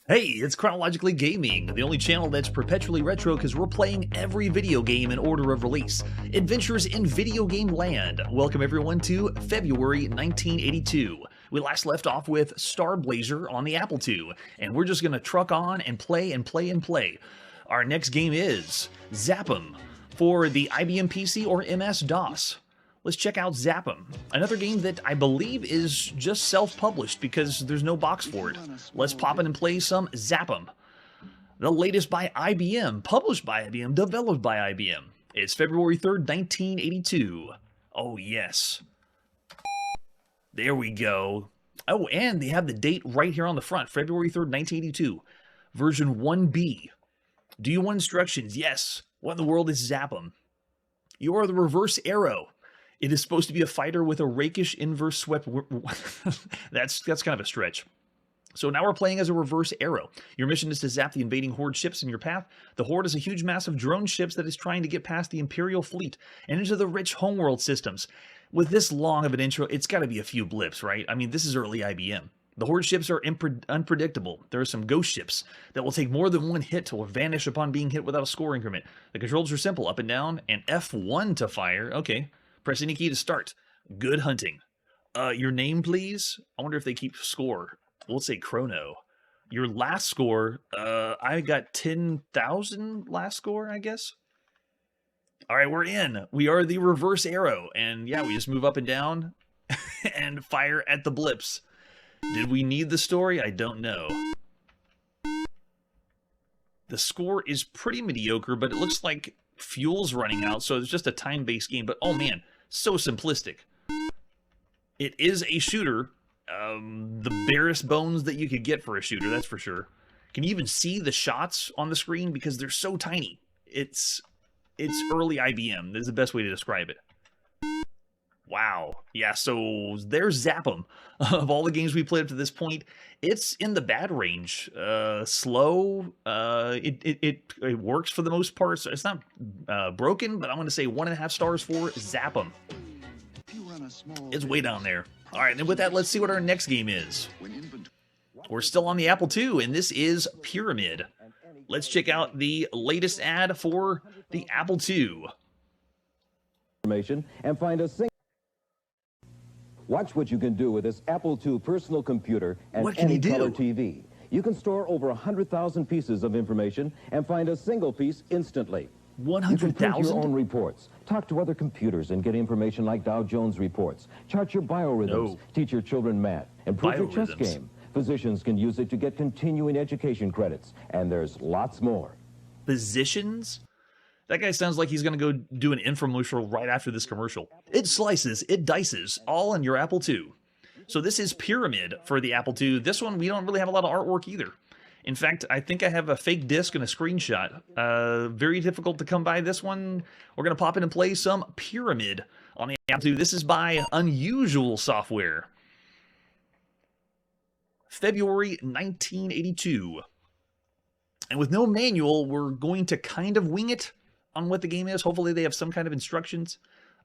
Hey, it's Chronologically Gaming, the only channel that's perpetually retro because we're playing every video game in order of release. Adventures in Video Game Land. Welcome everyone to February 1982. We last left off with Star Blazer on the Apple II, and we're just going to truck on and play and play and play. Our next game is Zap'em for the IBM PC or MS-DOS. Let's check out Zap'em, another game that I believe is just self-published because there's no box for it. Let's pop in and play some Zap'em. The latest by IBM, published by IBM, developed by IBM. It's February 3rd, 1982. Oh yes. There we go. Oh, and they have the date right here on the front, February 3rd, 1982. Version 1B. Do you want instructions? Yes. What in the world is Zap'em? You are the reverse arrow. It is supposed to be a fighter with a rakish inverse swept... that's kind of a stretch. So now we're playing as a reverse arrow. Your mission is to zap the invading Horde ships in your path. The Horde is a huge mass of drone ships that is trying to get past the Imperial fleet and into the rich homeworld systems. With this long of an intro, it's got to be a few blips, right? I mean, this is early IBM. The Horde ships are unpredictable. There are some ghost ships that will take more than one hit or vanish upon being hit without a score increment. The controls are simple, up and down, and F1 to fire. Okay. Press any key to start. Good hunting. Your name, please? I wonder if they keep score. We'll say Chrono. Your last score, I got 10,000 last score, I guess? All right, we're in. We are the reverse arrow. And yeah, we just move up and down and fire at the blips. Did we need the story? I don't know. The score is pretty mediocre, but it looks like fuel's running out, so it's just a time-based game. But oh man, so simplistic. It is a shooter. The barest bones that you could get for a shooter, that's for sure. Can you even see the shots on the screen? Because they're so tiny. It's early IBM. This is the best way to describe it. Wow. Yeah, so there's Zap'em. Of all the games we played up to this point, it's in the bad range. Slow. It works for the most part. So it's not broken, but I'm going to say 1.5 stars for Zap'em. It's way down there. All right, and with that, let's see what our next game is. We're still on the Apple II, and this is Pyramid. Let's check out the latest ad for the Apple II. And find a single. Watch what you can do with this Apple II personal computer and any color TV. You can store over 100,000 pieces of information and find a single piece instantly. 100,000? You can print your own reports, talk to other computers and get information like Dow Jones reports, chart your biorhythms, teach your children math, improve your chess game. Physicians can use it to get continuing education credits, and there's lots more. Physicians? That guy sounds like he's going to go do an infomercial right after this commercial. It slices, it dices, all in your Apple II. So this is Pyramid for the Apple II. This one, we don't really have a lot of artwork either. In fact, I think I have a fake disc and a screenshot. Very difficult to come by this one. We're going to pop in and play some Pyramid on the Apple II. This is by Unusual Software. February 1982. And with no manual, we're going to kind of wing it on what the game is. Hopefully they have some kind of instructions.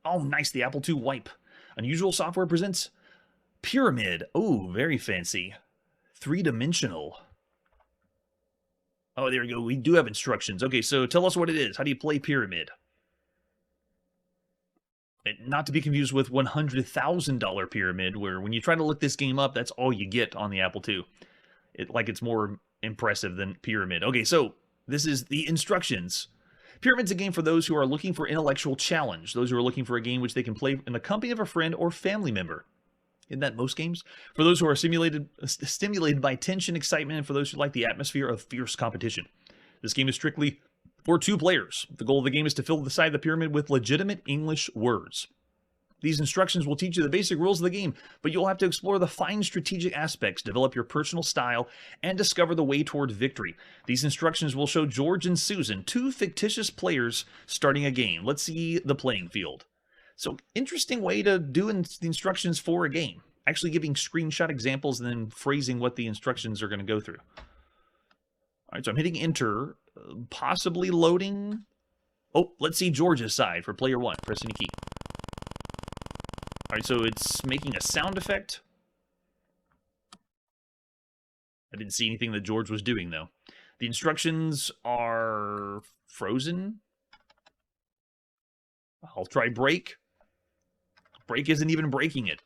Oh, nice, the Apple II wipe. Unusual Software presents Pyramid. Oh, very fancy. 3-dimensional. Oh, there we go. We do have instructions. Okay, so tell us what it is. How do you play Pyramid? Not to be confused with $100,000 Pyramid, where when you try to look this game up, that's all you get on the Apple II. It's more impressive than Pyramid. Okay, so this is the instructions. Pyramid's a game for those who are looking for intellectual challenge, those who are looking for a game which they can play in the company of a friend or family member. Isn't that most games? For those who are stimulated by tension, excitement, and for those who like the atmosphere of fierce competition. This game is strictly for 2 players. The goal of the game is to fill the side of the pyramid with legitimate English words. These instructions will teach you the basic rules of the game, but you'll have to explore the fine strategic aspects, develop your personal style, and discover the way toward victory. These instructions will show George and Susan, 2 fictitious players, starting a game. Let's see the playing field. So, interesting way to do the instructions for a game. Actually giving screenshot examples and then phrasing what the instructions are going to go through. All right, so I'm hitting enter, possibly loading. Oh, let's see George's side for player 1. Press any key. All right, so it's making a sound effect. I didn't see anything that George was doing, though. The instructions are frozen. I'll try break. Break isn't even breaking it.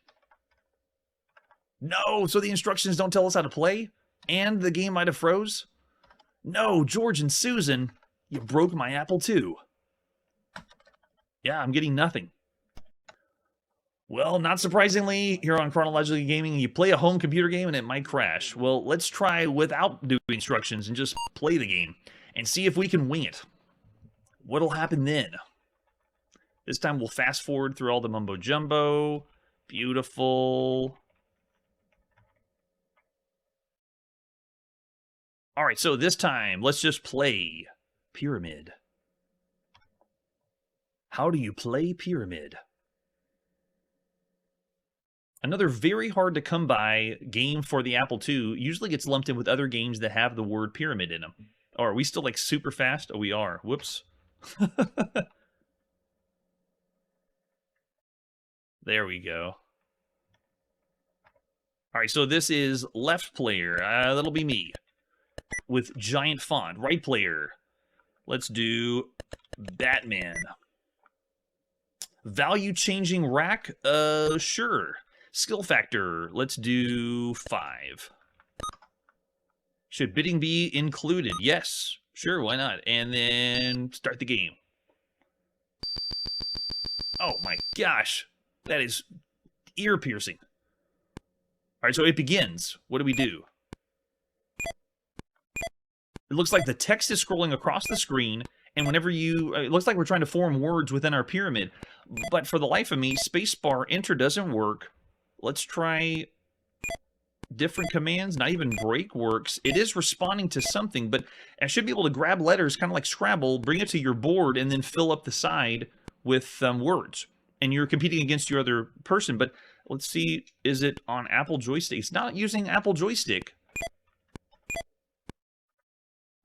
No, so the instructions don't tell us how to play? And the game might have froze? No, George and Susan, you broke my Apple II. Yeah, I'm getting nothing. Well, not surprisingly, here on Chronologically Gaming, you play a home computer game and it might crash. Well, let's try without doing instructions and just play the game and see if we can wing it. What'll happen then? This time we'll fast forward through all the mumbo jumbo. Beautiful. All right, so this time, let's just play Pyramid. How do you play Pyramid? Another very hard to come by game for the Apple II usually gets lumped in with other games that have the word pyramid in them. Oh, are we still like super fast? Oh, we are. Whoops. There we go. All right, so this is left player. That'll be me. With giant font. Right player. Let's do Batman. Value changing rack? Sure. Skill factor. Let's do 5. Should bidding be included? Yes. Sure, why not? And then start the game. Oh my gosh. That is ear-piercing. All right, so it begins. What do we do? It looks like the text is scrolling across the screen, and whenever you... it looks like we're trying to form words within our pyramid. But for the life of me, spacebar enter doesn't work. Let's try different commands. Not even break works. It is responding to something, but I should be able to grab letters, kind of like Scrabble, bring it to your board, and then fill up the side with words. And you're competing against your other person. But let's see, is it on Apple joystick? It's not using Apple joystick.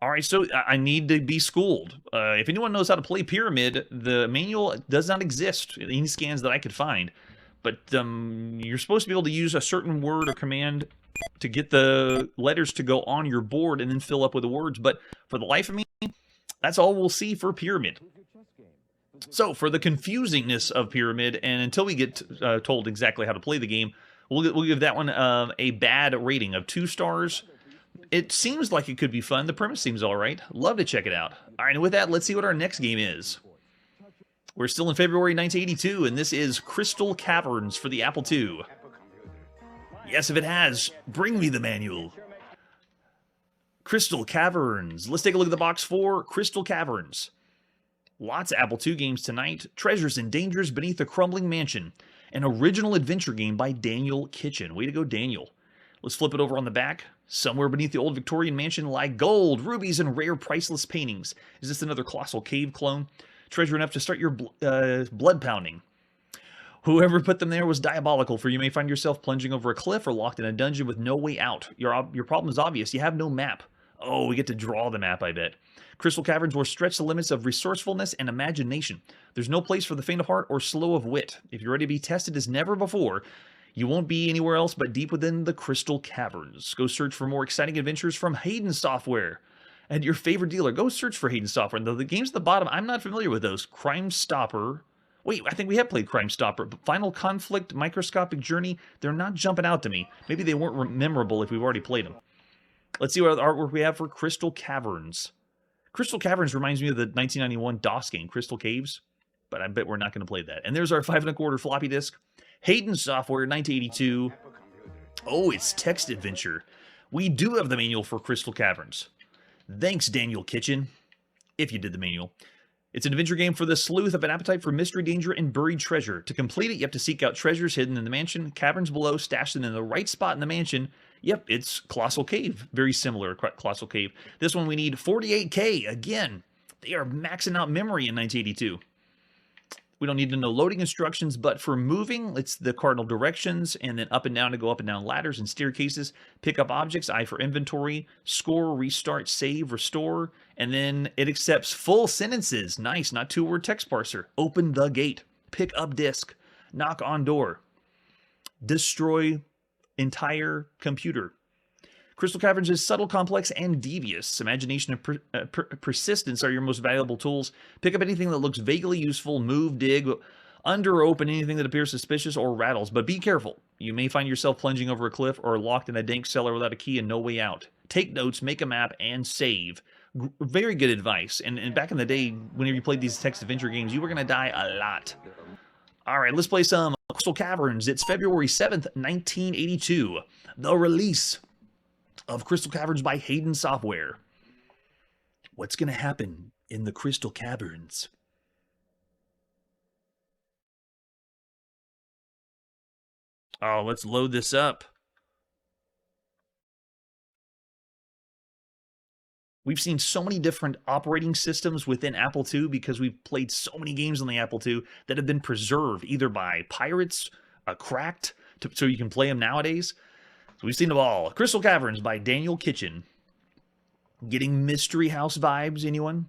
All right, so I need to be schooled. If anyone knows how to play Pyramid, the manual does not exist in any scans that I could find. But you're supposed to be able to use a certain word or command to get the letters to go on your board and then fill up with the words. But for the life of me, that's all we'll see for Pyramid. So, for the confusingness of Pyramid, and until we get told exactly how to play the game, we'll give that one a bad rating of 2 stars. It seems like it could be fun. The premise seems all right. Love to check it out. All right, and with that, let's see what our next game is. We're still in February 1982, and this is Crystal Caverns for the Apple II. Yes, if it has, bring me the manual. Crystal Caverns. Let's take a look at the box for Crystal Caverns. Lots of Apple II games tonight. Treasures and Dangers Beneath a Crumbling Mansion. An original adventure game by Daniel Kitchen. Way to go, Daniel. Let's flip it over on the back. Somewhere beneath the old Victorian mansion lie gold, rubies, and rare priceless paintings. Is this another Colossal Cave clone? Treasure enough to start your blood pounding. Whoever put them there was diabolical, for you may find yourself plunging over a cliff or locked in a dungeon with no way out. Your problem is obvious. You have no map. Oh, we get to draw the map, I bet. Crystal Caverns will stretch the limits of resourcefulness and imagination. There's no place for the faint of heart or slow of wit. If you're ready to be tested as never before, you won't be anywhere else but deep within the Crystal Caverns. Go search for more exciting adventures from Hayden Software. And your favorite dealer, go search for Hayden Software. And the games at the bottom, I'm not familiar with those. Crime Stopper. Wait, I think we have played Crime Stopper. But Final Conflict, Microscopic Journey, they're not jumping out to me. Maybe they weren't memorable if we've already played them. Let's see what other artwork we have for Crystal Caverns. Crystal Caverns reminds me of the 1991 DOS game, Crystal Caves. But I bet we're not going to play that. And there's our 5 1/4 floppy disk. Hayden Software, 1982. Oh, it's text adventure. We do have the manual for Crystal Caverns. Thanks, Daniel Kitchen, if you did the manual. It's an adventure game for the sleuth of an appetite for mystery, danger, and buried treasure. To complete it, you have to seek out treasures hidden in the mansion, caverns below, stash them in the right spot in the mansion. Yep, it's Colossal Cave. Very similar, Colossal Cave. This one we need 48K. Again, they are maxing out memory in 1982. We don't need to know loading instructions, but for moving, it's the cardinal directions, and then up and down to go up and down ladders and staircases. Pick up objects, I for inventory, score, restart, save, restore, and then it accepts full sentences. Nice, not 2-word text parser. Open the gate, pick up disk, knock on door, destroy entire computer. Crystal Caverns is subtle, complex, and devious. Imagination and persistence are your most valuable tools. Pick up anything that looks vaguely useful, move, dig, under or open anything that appears suspicious or rattles, but be careful. You may find yourself plunging over a cliff or locked in a dank cellar without a key and no way out. Take notes, make a map, and save. Very good advice. And back in the day, whenever you played these text adventure games, you were going to die a lot. All right, let's play some Crystal Caverns. It's February 7th, 1982. The release of Crystal Caverns by Hayden Software. What's going to happen in the Crystal Caverns? Oh, let's load this up. We've seen so many different operating systems within Apple II because we've played so many games on the Apple II that have been preserved either by pirates, cracked, so you can play them nowadays. So we've seen them all. Crystal Caverns by Daniel Kitchen. Getting Mystery House vibes, anyone?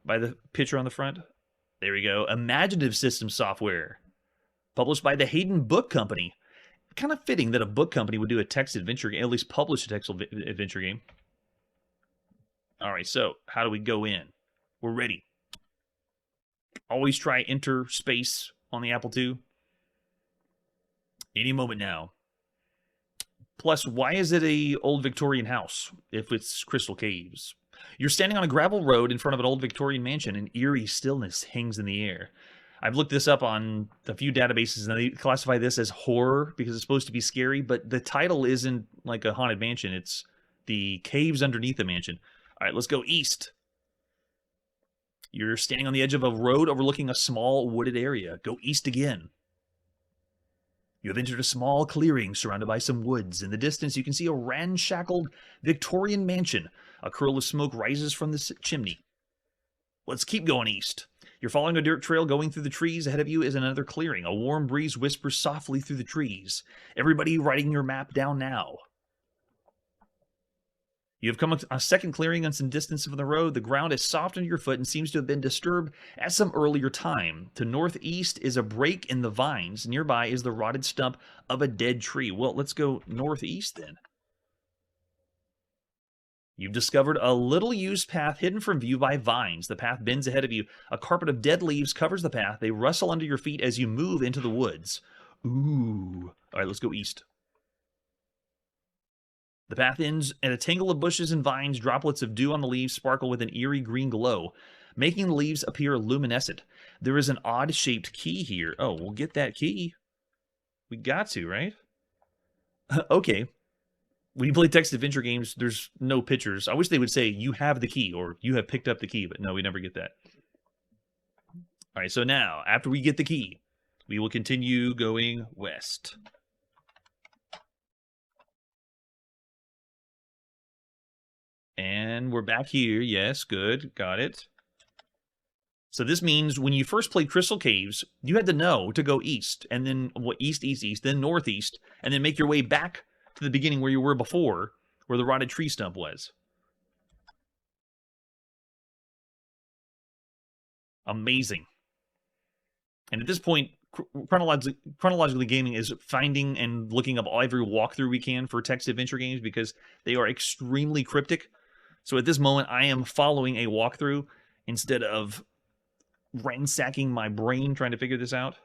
By the picture on the front? There we go. Imaginative System Software. Published by the Hayden Book Company. Kind of fitting that a book company would do a text adventure game, at least publish a text adventure game. All right, so how do we go in? We're ready. Always try enter space on the Apple II. Any moment now. Plus, why is it a old Victorian house if it's Crystal Caves? You're standing on a gravel road in front of an old Victorian mansion, and eerie stillness hangs in the air. I've looked this up on a few databases, and they classify this as horror because it's supposed to be scary, but the title isn't like a haunted mansion. It's the caves underneath the mansion. All right, let's go east. You're standing on the edge of a road overlooking a small wooded area. Go east again. You have entered a small clearing surrounded by some woods. In the distance, you can see a ramshackle Victorian mansion. A curl of smoke rises from the chimney. Let's keep going east. You're following a dirt trail going through the trees. Ahead of you is another clearing. A warm breeze whispers softly through the trees. Everybody writing your map down now. You have come a second clearing on some distance from the road. The ground is soft under your foot and seems to have been disturbed at some earlier time. To northeast is a break in the vines. Nearby is the rotted stump of a dead tree. Well, let's go northeast then. You've discovered a little-used path hidden from view by vines. The path bends ahead of you. A carpet of dead leaves covers the path. They rustle under your feet as you move into the woods. Ooh. All right, let's go east. The path ends at a tangle of bushes and vines. Droplets of dew on the leaves sparkle with an eerie green glow, making the leaves appear luminescent. There is an odd-shaped key here. Oh, we'll get that key. We got to, right? Okay. When you play text adventure games, there's no pictures. I wish they would say, you have the key, or you have picked up the key, but no, we never get that. All right, so now, after we get the key, we will continue going west. And we're back here. Yes, good. Got it. So this means when you first played Crystal Caves, you had to know to go east, and then east, then northeast, and then make your way back to the beginning where you were before, where the rotted tree stump was. Amazing. And at this point, Chronologically Gaming is finding and looking up every walkthrough we can for text adventure games because they are extremely cryptic. So at this moment, I am following a walkthrough instead of ransacking my brain trying to figure this out.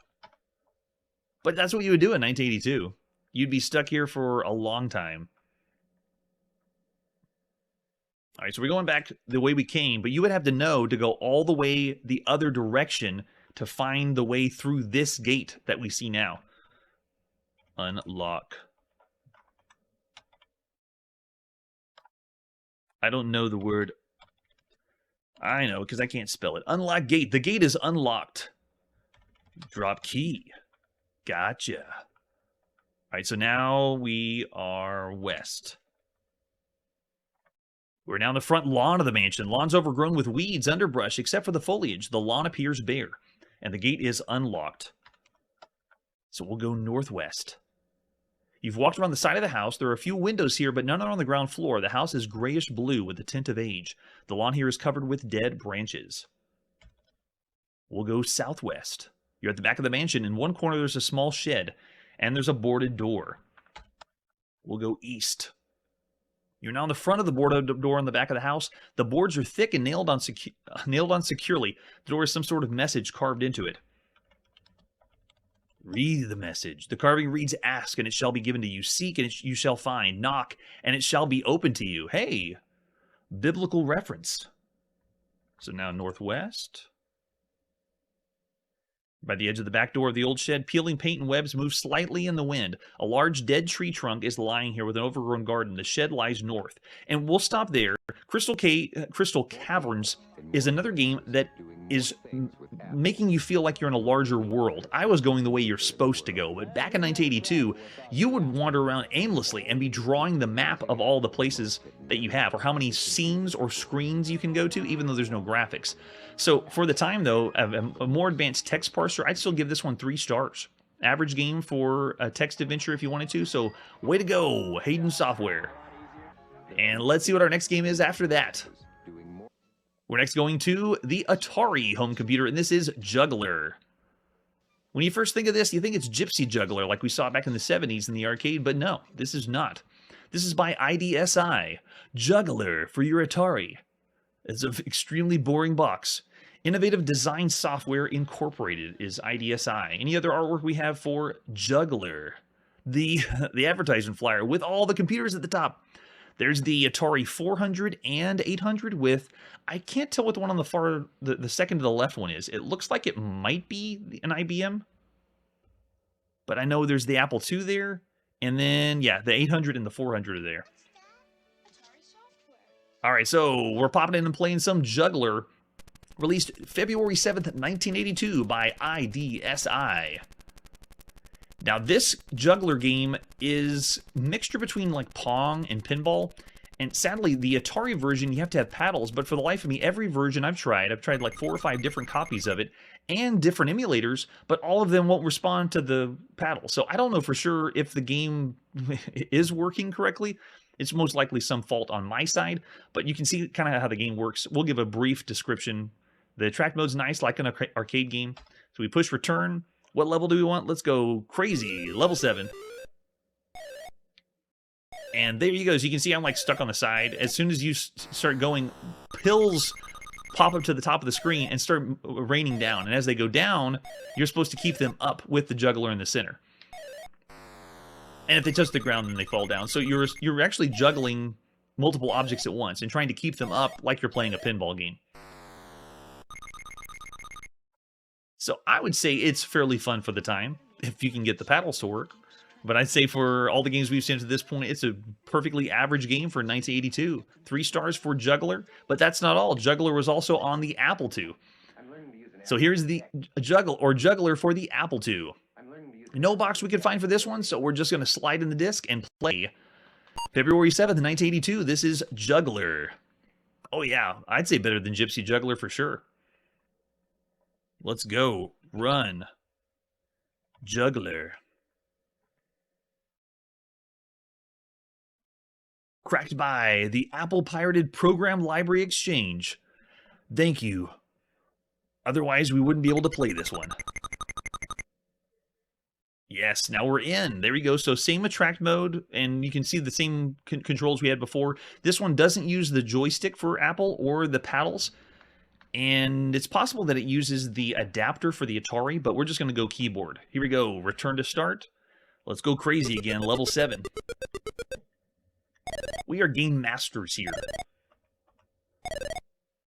But that's what you would do in 1982. You'd be stuck here for a long time. All right, so we're going back the way we came, but you would have to know to go all the way the other direction to find the way through this gate that we see now. Unlock. I don't know the word. I know, because I can't spell it. Unlock gate. The gate is unlocked. Drop key. Gotcha. All right, so now we are west. We're now in the front lawn of the mansion. Lawn's overgrown with weeds, underbrush, except for the foliage. The lawn appears bare, and the gate is unlocked. So we'll go northwest. You've walked around the side of the house. There are a few windows here, but none are on the ground floor. The house is grayish-blue with the tint of age. The lawn here is covered with dead branches. We'll go southwest. You're at the back of the mansion. In one corner, there's a small shed, and there's a boarded door. We'll go east. You're now on the front of the door on the back of the house. The boards are thick and nailed on securely. The door has some sort of message carved into it. Read the message. The carving reads, ask, and it shall be given to you. Seek, and you shall find. Knock, and it shall be open to you. Hey, biblical reference. So now northwest. By the edge of the back door of the old shed, peeling paint and webs move slightly in the wind. A large dead tree trunk is lying here with an overgrown garden. The shed lies north. And we'll stop there. Crystal Caverns is another game that is making you feel like you're in a larger world. I was going the way you're supposed to go, but back in 1982, you would wander around aimlessly and be drawing the map of all the places that you have, or how many scenes or screens you can go to, even though there's no graphics. So for the time, though, a more advanced text parser, I'd still give this one 3 stars. Average game for a text adventure if you wanted to, so way to go, Hayden Software. And let's see what our next game is after that. We're next going to the Atari home computer, and this is Juggler. When you first think of this, you think it's Gypsy Juggler, like we saw back in the 70s in the arcade, but no, this is not. This is by IDSI. Juggler for your Atari. It's an extremely boring box. Innovative Design Software Incorporated is IDSI. Any other artwork we have for Juggler? The advertising flyer with all the computers at the top. There's the Atari 400 and 800 with, I can't tell what the one on the far, the second to the left one is. It looks like it might be an IBM, but I know there's the Apple II there, and then, yeah, the 800 and the 400 are there. All right, so we're popping in and playing some Juggler, released February 7th, 1982 by IDSI. Now, this Juggler game is a mixture between like Pong and Pinball, and sadly, the Atari version, you have to have paddles, but for the life of me, every version I've tried like 4 or 5 different copies of it, and different emulators, but all of them won't respond to the paddle. So I don't know for sure if the game is working correctly. It's most likely some fault on my side, but you can see kind of how the game works. We'll give a brief description. The track mode's nice, like an arcade game. So we push return. What level do we want? Let's go crazy. Level 7. And there you go. So you can see I'm like stuck on the side. As soon as you start going, pills pop up to the top of the screen and start raining down. And as they go down, you're supposed to keep them up with the juggler in the center. And if they touch the ground, then they fall down. So you're actually juggling multiple objects at once and trying to keep them up like you're playing a pinball game. So I would say it's fairly fun for the time, if you can get the paddles to work. But I'd say for all the games we've seen to this point, it's a perfectly average game for 1982. 3 stars for Juggler, but that's not all. Juggler was also on the Apple II. So here's the Juggler for the Apple II. No box we could find for this one, so we're just going to slide in the disc and play. February 7th, 1982, this is Juggler. Oh yeah, I'd say better than Gypsy Juggler for sure. Let's go. Run. Juggler. Cracked by the Apple Pirated Program Library Exchange. Thank you. Otherwise, we wouldn't be able to play this one. Yes, now we're in. There we go. So same attract mode, and you can see the same controls we had before. This one doesn't use the joystick for Apple or the paddles, and it's possible that it uses the adapter for the Atari, but we're just going to go keyboard. Here we go. Return to start. Let's go crazy again. Level 7. We are game masters here.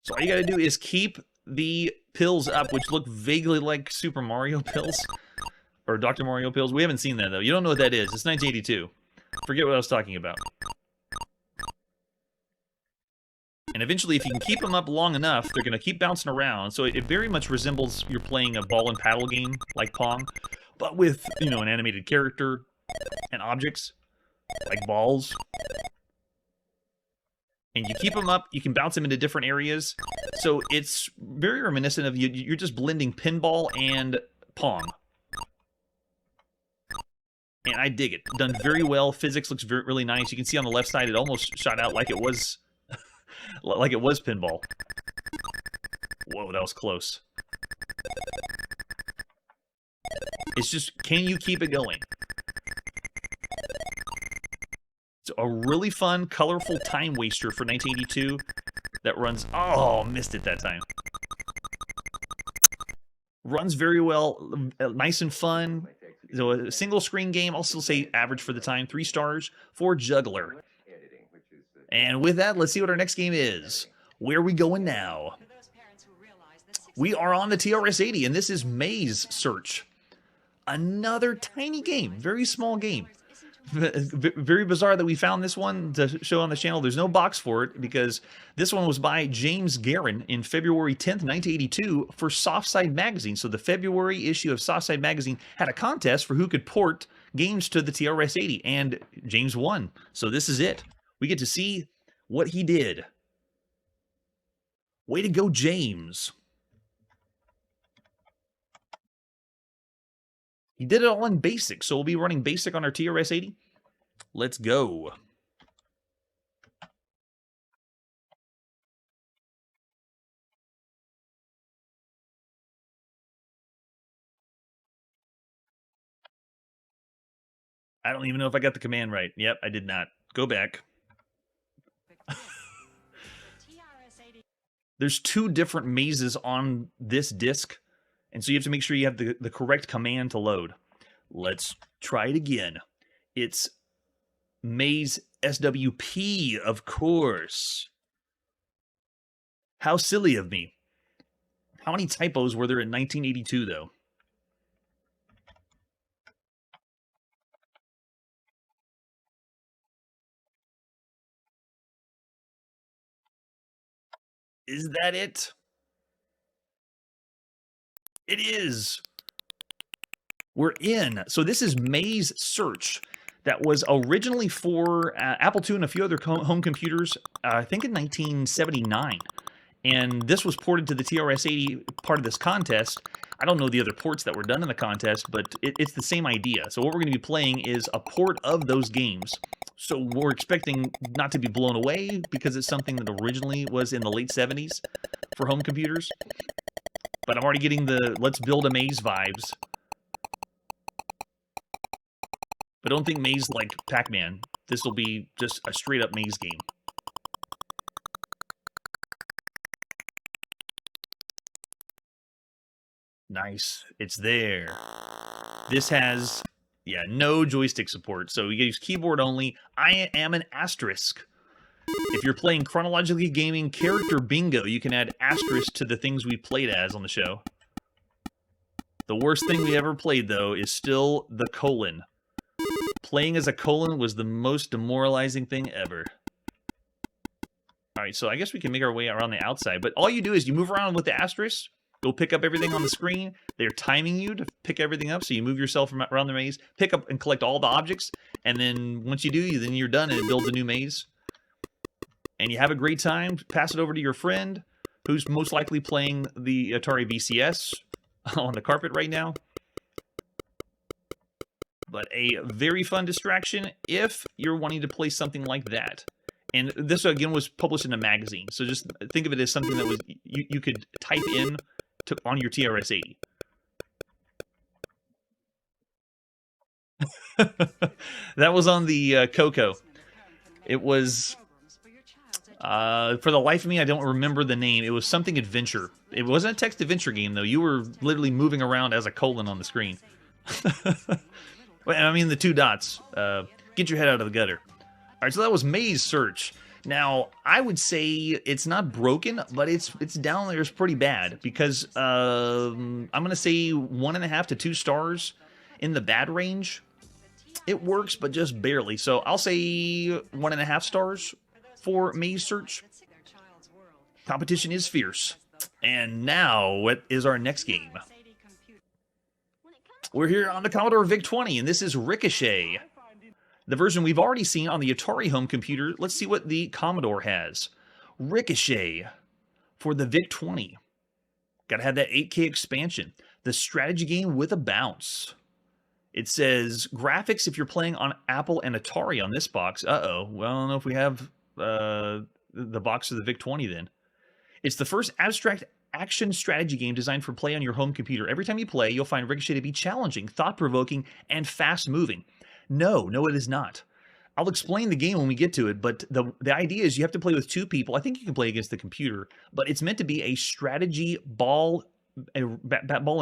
So all you got to do is keep the pills up, which look vaguely like Super Mario pills. Or Dr. Mario pills. We haven't seen that, though. You don't know what that is. It's 1982. Forget what I was talking about. And eventually, if you can keep them up long enough, they're going to keep bouncing around. So it very much resembles you're playing a ball and paddle game, like Pong, but with, you know, an animated character and objects, like balls. And you keep them up, you can bounce them into different areas. So it's very reminiscent of you're just blending pinball and Pong. And I dig it. Done very well. Physics looks really nice. You can see on the left side, it almost shot out like it was, like it was pinball. Whoa, that was close. It's just, can you keep it going? So a really fun, colorful time waster for 1982 that runs... Oh, missed it that time. Runs very well, nice and fun. So a single screen game, I'll still say average for the time, 3 stars for Juggler. And with that, let's see what our next game is. Where are we going now? We are on the TRS-80, and this is Maze Search. Another tiny game, very small game. Very bizarre that we found this one to show on the channel. There's no box for it because this one was by James Guerin in February 10th, 1982 for Softside Magazine. So the February issue of Softside Magazine had a contest for who could port games to the TRS-80, and James won. So this is it. We get to see what he did. Way to go, James. He did it all in BASIC, so we'll be running BASIC on our TRS-80. Let's go. I don't even know if I got the command right. Yep, I did not. Go back. There's 2 different mazes on this disc, and so you have to make sure you have the correct command to load. Let's try it again. It's Maze SWP, of course. How silly of me. How many typos were there in 1982, though? Is that it? It is. We're in. So this is Maze Search. That was originally for Apple II and a few other home computers, I think in 1979. And this was ported to the TRS-80, part of this contest. I don't know the other ports that were done in the contest, but it's the same idea. So what we're going to be playing is a port of those games. So we're expecting not to be blown away because it's something that originally was in the late 70s for home computers. But I'm already getting the let's build a maze vibes. But don't think maze like Pac-Man. This will be just a straight-up maze game. Nice. It's there. This has, yeah, no joystick support, so you use keyboard only. I am an asterisk. If you're playing Chronologically Gaming Character Bingo, you can add asterisk to the things we played as on the show. The worst thing we ever played, though, is still the colon. Playing as a colon was the most demoralizing thing ever. Alright, so I guess we can make our way around the outside, but all you do is you move around with the asterisk, go pick up everything on the screen. They're timing you to pick everything up, so you move yourself around the maze, pick up and collect all the objects, and then once you do, then you're done and it builds a new maze. And you have a great time, pass it over to your friend, who's most likely playing the Atari VCS on the carpet right now. But a very fun distraction if you're wanting to play something like that. And this, again, was published in a magazine. So just think of it as something that was you could type in on your TRS-80. That was on the Coco. It was... for the life of me, I don't remember the name. It was something adventure. It wasn't a text adventure game, though. You were literally moving around as a colon on the screen. I mean, the 2 dots. Get your head out of the gutter. All right, so that was Maze Search. Now, I would say it's not broken, but it's down there. It's pretty bad because I'm going to say 1.5 to 2 stars in the bad range. It works, but just barely. So I'll say 1.5 stars for Maze Search. Competition is fierce. And now, what is our next game? We're here on the Commodore VIC-20, and this is Ricochet. The version we've already seen on the Atari home computer. Let's see what the Commodore has. Ricochet for the VIC-20. Gotta have that 8K expansion. The strategy game with a bounce. It says, graphics if you're playing on Apple and Atari on this box. Uh-oh. Well, I don't know if we have the box of the VIC-20 then. It's the first abstract action strategy game designed for play on your home computer. Every time you play, you'll find Ricochet to be challenging, thought-provoking, and fast-moving. No, it is not. I'll explain the game when we get to it, but the idea is you have to play with 2 people. I think you can play against the computer, but it's meant to be a strategy ball and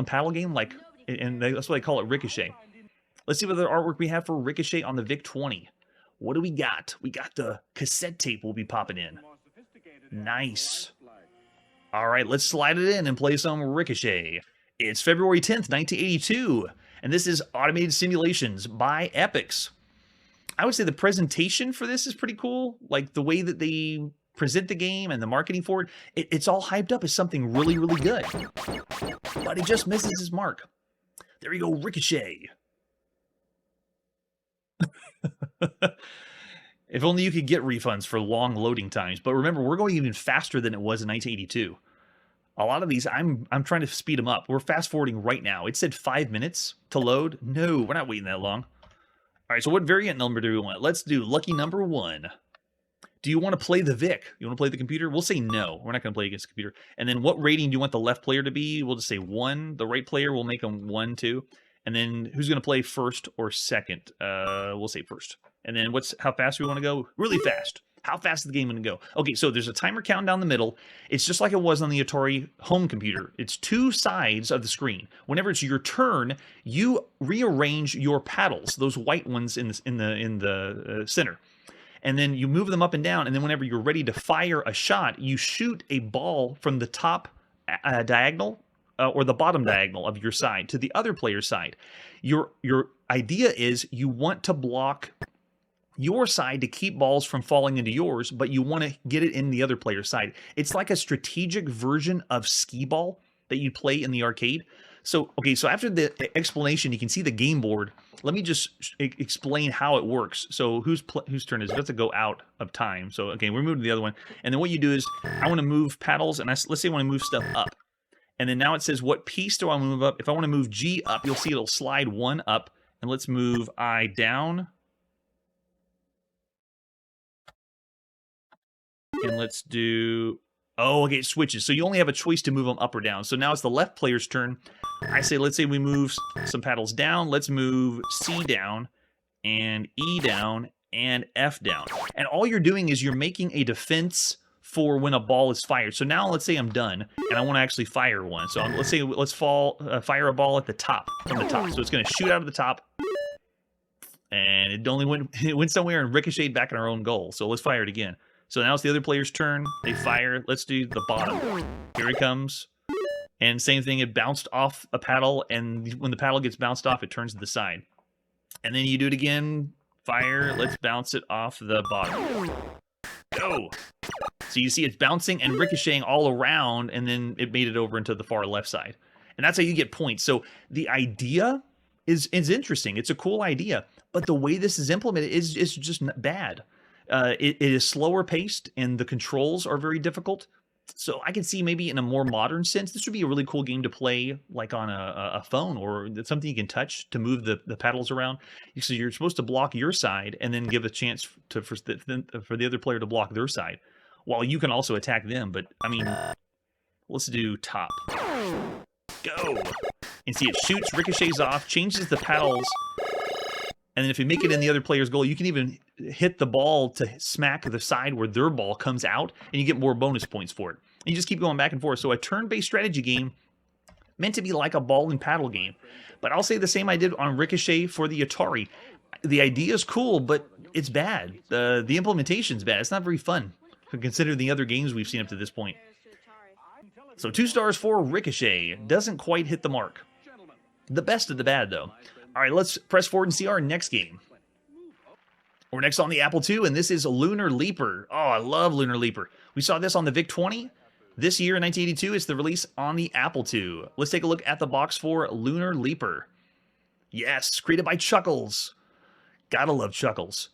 paddle game, like, and that's what they call it, Ricochet. Let's see what other artwork we have for Ricochet on the VIC-20. What do we got? We got the cassette tape we'll be popping in. Nice. All right, let's slide it in and play some Ricochet. It's February 10th, 1982, and this is Automated Simulations by Epix. I would say the presentation for this is pretty cool. Like, the way that they present the game and the marketing for it, it's all hyped up as something really, really good. But it just misses his mark. There you go, Ricochet. If only you could get refunds for long loading times. But remember, we're going even faster than it was in 1982. A lot of these, I'm trying to speed them up. We're fast forwarding right now. It said 5 minutes to load. No, we're not waiting that long. All right, so what variant number do we want? Let's do lucky number 1. Do you want to play the VIC? You want to play the computer? We'll say no. We're not going to play against the computer. And then what rating do you want the left player to be? We'll just say 1. The right player, we'll make them 1, 2. And then who's going to play first or second? We'll say first. And then how fast do we want to go? Really fast. How fast is the game going to go? Okay, so there's a timer count down the middle. It's just like it was on the Atari home computer. It's 2 sides of the screen. Whenever it's your turn, you rearrange your paddles, those white ones in the center. And then you move them up and down, and then whenever you're ready to fire a shot, you shoot a ball from the top diagonal or the bottom diagonal of your side to the other player's side. Your idea is you want to block your side to keep balls from falling into yours, but you want to get it in the other player's side. It's like a strategic version of skee ball that you play in the arcade. So, okay, so after the explanation, you can see the game board. Let me just explain how it works. So whose turn is it? We have to go out of time. So, okay, we're moving to the other one. And then what you do is, I want to move paddles, and let's say I want to move stuff up. And then now it says, what piece do I move up? If I want to move G up, you'll see it'll slide 1 up. And let's move I down. And let's do... Oh, okay, it switches. So you only have a choice to move them up or down. So now it's the left player's turn. I say, let's say we move some paddles down. Let's move C down, and E down, and F down. And all you're doing is you're making a defense for when a ball is fired. So now let's say I'm done, and I want to actually fire one. So let's fire a ball at the top, from the top. So it's going to shoot out of the top, and it went somewhere and ricocheted back in our own goal. So let's fire it again. So now it's the other player's turn. They fire. Let's do the bottom. Here it comes. And same thing, it bounced off a paddle, and when the paddle gets bounced off, it turns to the side. And then you do it again. Fire. Let's bounce it off the bottom. Go! So you see it's bouncing and ricocheting all around, and then it made it over into the far left side. And that's how you get points. So the idea is interesting. It's a cool idea. But the way this is implemented is just bad. It is slower paced, and the controls are very difficult. So I can see maybe in a more modern sense, this would be a really cool game to play like on a phone, or something you can touch to move the paddles around. So you're supposed to block your side and then give a chance for the other player to block their side, while you can also attack them. But, I mean, let's do top. Go! And see, it shoots, ricochets off, changes the paddles. And then if you make it in the other player's goal, you can even hit the ball to smack the side where their ball comes out, and you get more bonus points for it. And you just keep going back and forth. So a turn-based strategy game meant to be like a ball and paddle game. But I'll say the same I did on Ricochet for the Atari. The idea is cool, but it's bad. The implementation's bad. It's not very fun, considering the other games we've seen up to this point. So 2 stars for Ricochet. Doesn't quite hit the mark. The best of the bad, though. All right, let's press forward and see our next game. We're next on the Apple II, and this is Lunar Leeper. Oh, I love Lunar Leeper. We saw this on the VIC-20. This year in 1982, it's the release on the Apple II. Let's take a look at the box for Lunar Leeper. Yes, created by Chuckles. Gotta love Chuckles.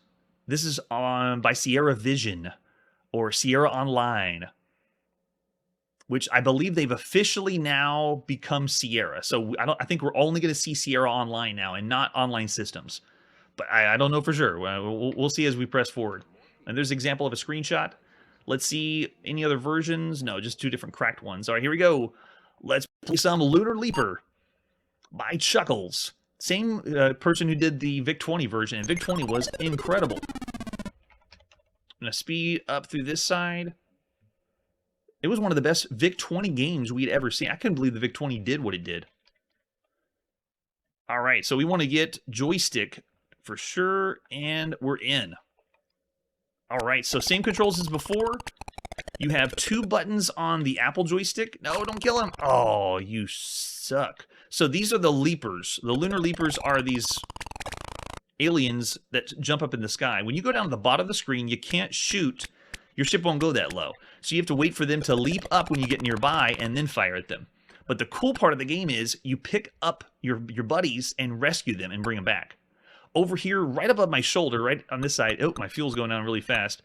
This is by Sierra Vision, or Sierra Online, which I believe they've officially now become Sierra. So I think we're only going to see Sierra Online now, and not Online Systems. But I don't know for sure. We'll see as we press forward. And there's an example of a screenshot. Let's see any other versions. No, just 2 different cracked ones. All right, here we go. Let's play some Lunar Leeper by Chuckles. Same person who did the VIC-20 version, and VIC-20 was incredible. I'm going to speed up through this side. It was one of the best VIC-20 games we'd ever seen. I couldn't believe the VIC-20 did what it did. All right, so we want to get joystick for sure, and we're in. All right, so same controls as before. You have 2 buttons on the Apple joystick. No, don't kill him. Oh, you suck. So these are the leapers. The Lunar Leapers are these aliens that jump up in the sky. When you go down to the bottom of the screen, you can't shoot. Your ship won't go that low. So you have to wait for them to leap up when you get nearby and then fire at them. But the cool part of the game is you pick up your buddies and rescue them and bring them back. Over here, right above my shoulder, right on this side, oh, my fuel's going down really fast.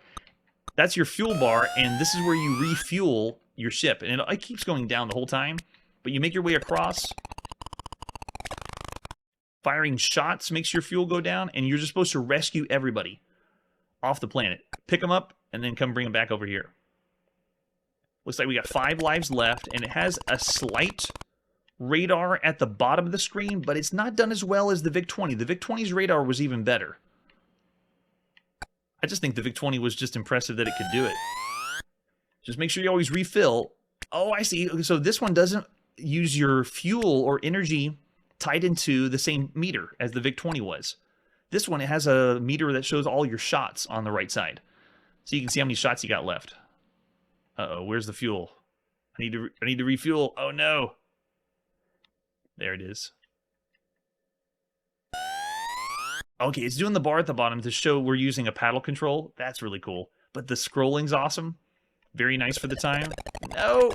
That's your fuel bar, and this is where you refuel your ship. And it keeps going down the whole time, but you make your way across. Firing shots makes your fuel go down, and you're just supposed to rescue everybody off the planet. Pick them up, and then come bring them back over here. Looks like we got 5 lives left, and it has a slight radar at the bottom of the screen, but it's not done as well as the VIC-20. The VIC-20's radar was even better. I just think the VIC-20 was just impressive that it could do it. Just make sure you always refill. Oh, I see. So this one doesn't use your fuel or energy tied into the same meter as the VIC-20 was. This one, it has a meter that shows all your shots on the right side. So you can see how many shots you got left. Uh-oh, where's the fuel? I need to refuel. Oh, no. There it is. Okay, it's doing the bar at the bottom to show we're using a paddle control. That's really cool. But the scrolling's awesome. Very nice for the time. No!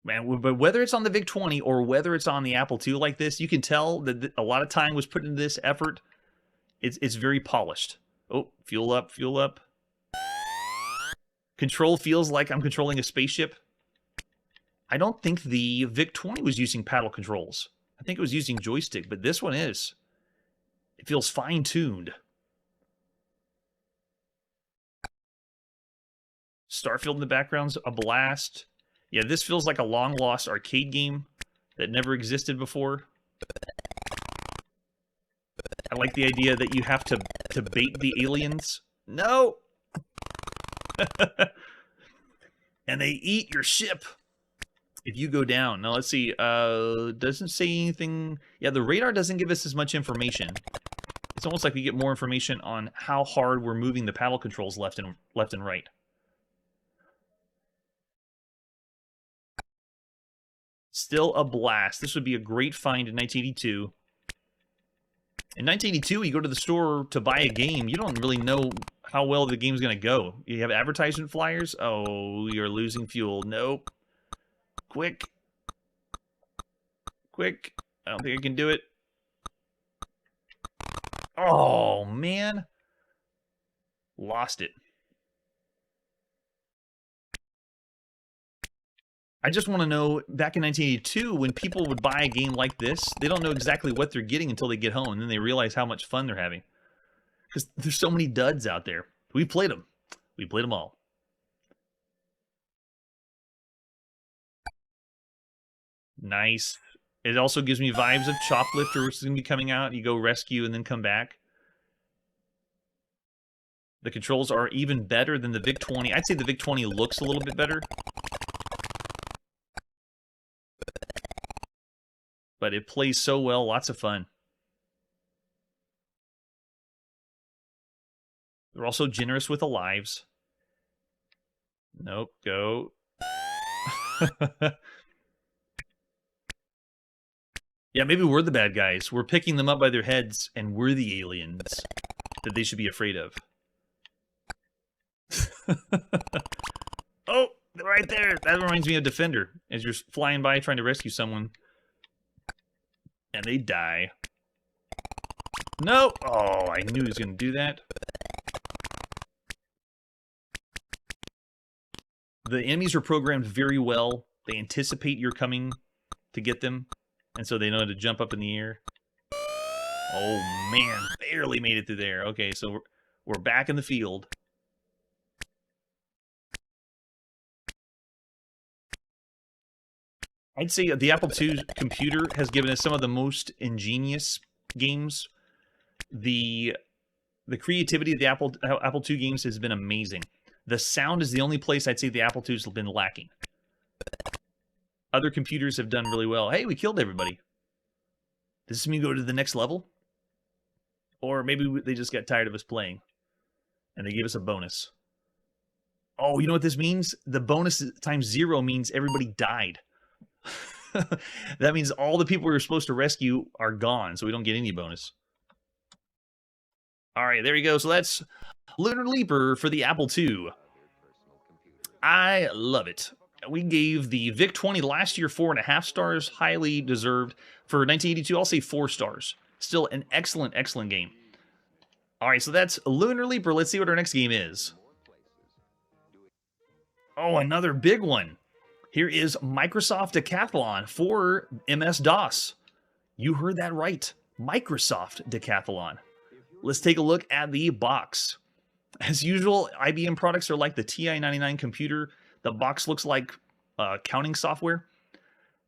Man, but whether it's on the VIC-20 or whether it's on the Apple II like this, you can tell that a lot of time was put into this effort. It's very polished. Oh, fuel up, fuel up. Control feels like I'm controlling a spaceship. I don't think the VIC-20 was using paddle controls. I think it was using joystick, but this one is. It feels fine-tuned. Starfield in the background's a blast. Yeah, this feels like a long-lost arcade game that never existed before. I like the idea that you have to bait the aliens. No! And they eat your ship if you go down. Now, let's see. Doesn't say anything. Yeah, the radar doesn't give us as much information. It's almost like we get more information on how hard we're moving the paddle controls left and right. Still a blast. This would be a great find in 1982. In 1982, you go to the store to buy a game, you don't really know how well the game's going to go. You have advertisement flyers. Oh, you're losing fuel. Nope. Quick. Quick. I don't think I can do it. Oh, man. Lost it. I just want to know, back in 1982, when people would buy a game like this, they don't know exactly what they're getting until they get home, and then they realize how much fun they're having. Because there's so many duds out there. We played them. We played them all. Nice. It also gives me vibes of Choplifter, which is going to be coming out. You go rescue and then come back. The controls are even better than the VIC-20. I'd say the VIC-20 looks a little bit better. But it plays so well, lots of fun. They're also generous with the lives. Nope, go. Yeah, maybe we're the bad guys. We're picking them up by their heads, and we're the aliens that they should be afraid of. Oh, right there. That reminds me of Defender. As you're flying by trying to rescue someone. And they die. No! Oh, I knew he was going to do that. The enemies are programmed very well. They anticipate you're coming to get them. And so they know to jump up in the air. Oh, man. Barely made it through there. Okay, so we're back in the field. I'd say the Apple II computer has given us some of the most ingenious games. The creativity of the Apple II games has been amazing. The sound is the only place I'd say the Apple II's have been lacking. Other computers have done really well. Hey, we killed everybody. Does this mean go to the next level? Or maybe they just got tired of us playing, and they gave us a bonus. Oh, you know what this means? The bonus times 0 means everybody died. That means all the people we were supposed to rescue are gone, so we don't get any bonus. All right, there you go. So that's Lunar Leeper for the Apple II. I love it. We gave the VIC-20 last year 4.5 stars, highly deserved. For 1982, I'll say 4 stars. Still an excellent, excellent game. All right, so that's Lunar Leeper. Let's see what our next game is. Oh, another big one. Here is Microsoft Decathlon for MS-DOS. You heard that right. Microsoft Decathlon. Let's take a look at the box. As usual, IBM products are like the TI-99 computer. The box looks like counting software.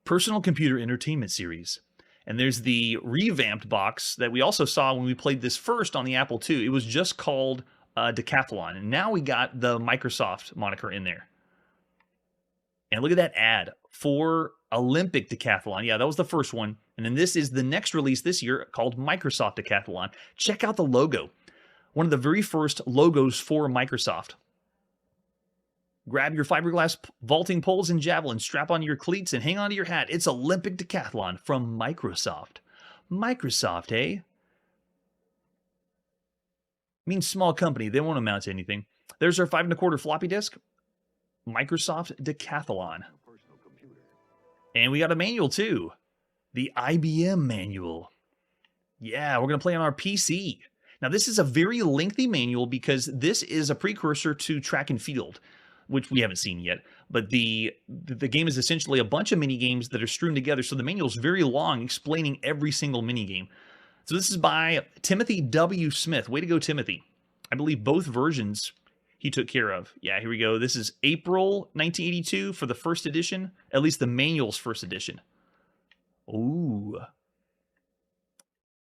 Personal Computer Entertainment Series. And there's the revamped box that we also saw when we played this first on the Apple II. It was just called Decathlon. And now we got the Microsoft moniker in there. And look at that ad for Olympic Decathlon. Yeah, that was the first one. And then this is the next release this year called Microsoft Decathlon. Check out the logo. One of the very first logos for Microsoft. Grab your fiberglass vaulting poles and javelins, strap on your cleats, and hang on to your hat. It's Olympic Decathlon from Microsoft. Microsoft, eh? Means small company. They won't amount to anything. There's our 5.25 floppy disk. Microsoft Decathlon. And we got a manual too. The IBM manual. Yeah, we're going to play on our PC. Now this is a very lengthy manual because this is a precursor to Track and Field, which we haven't seen yet. But the game is essentially a bunch of mini games that are strewn together. So the manual is very long, explaining every single mini game. So this is by Timothy W. Smith. Way to go, Timothy. I believe both versions he took care of. Yeah, here we go. This is April 1982 for the first edition. At least the manual's first edition. Ooh.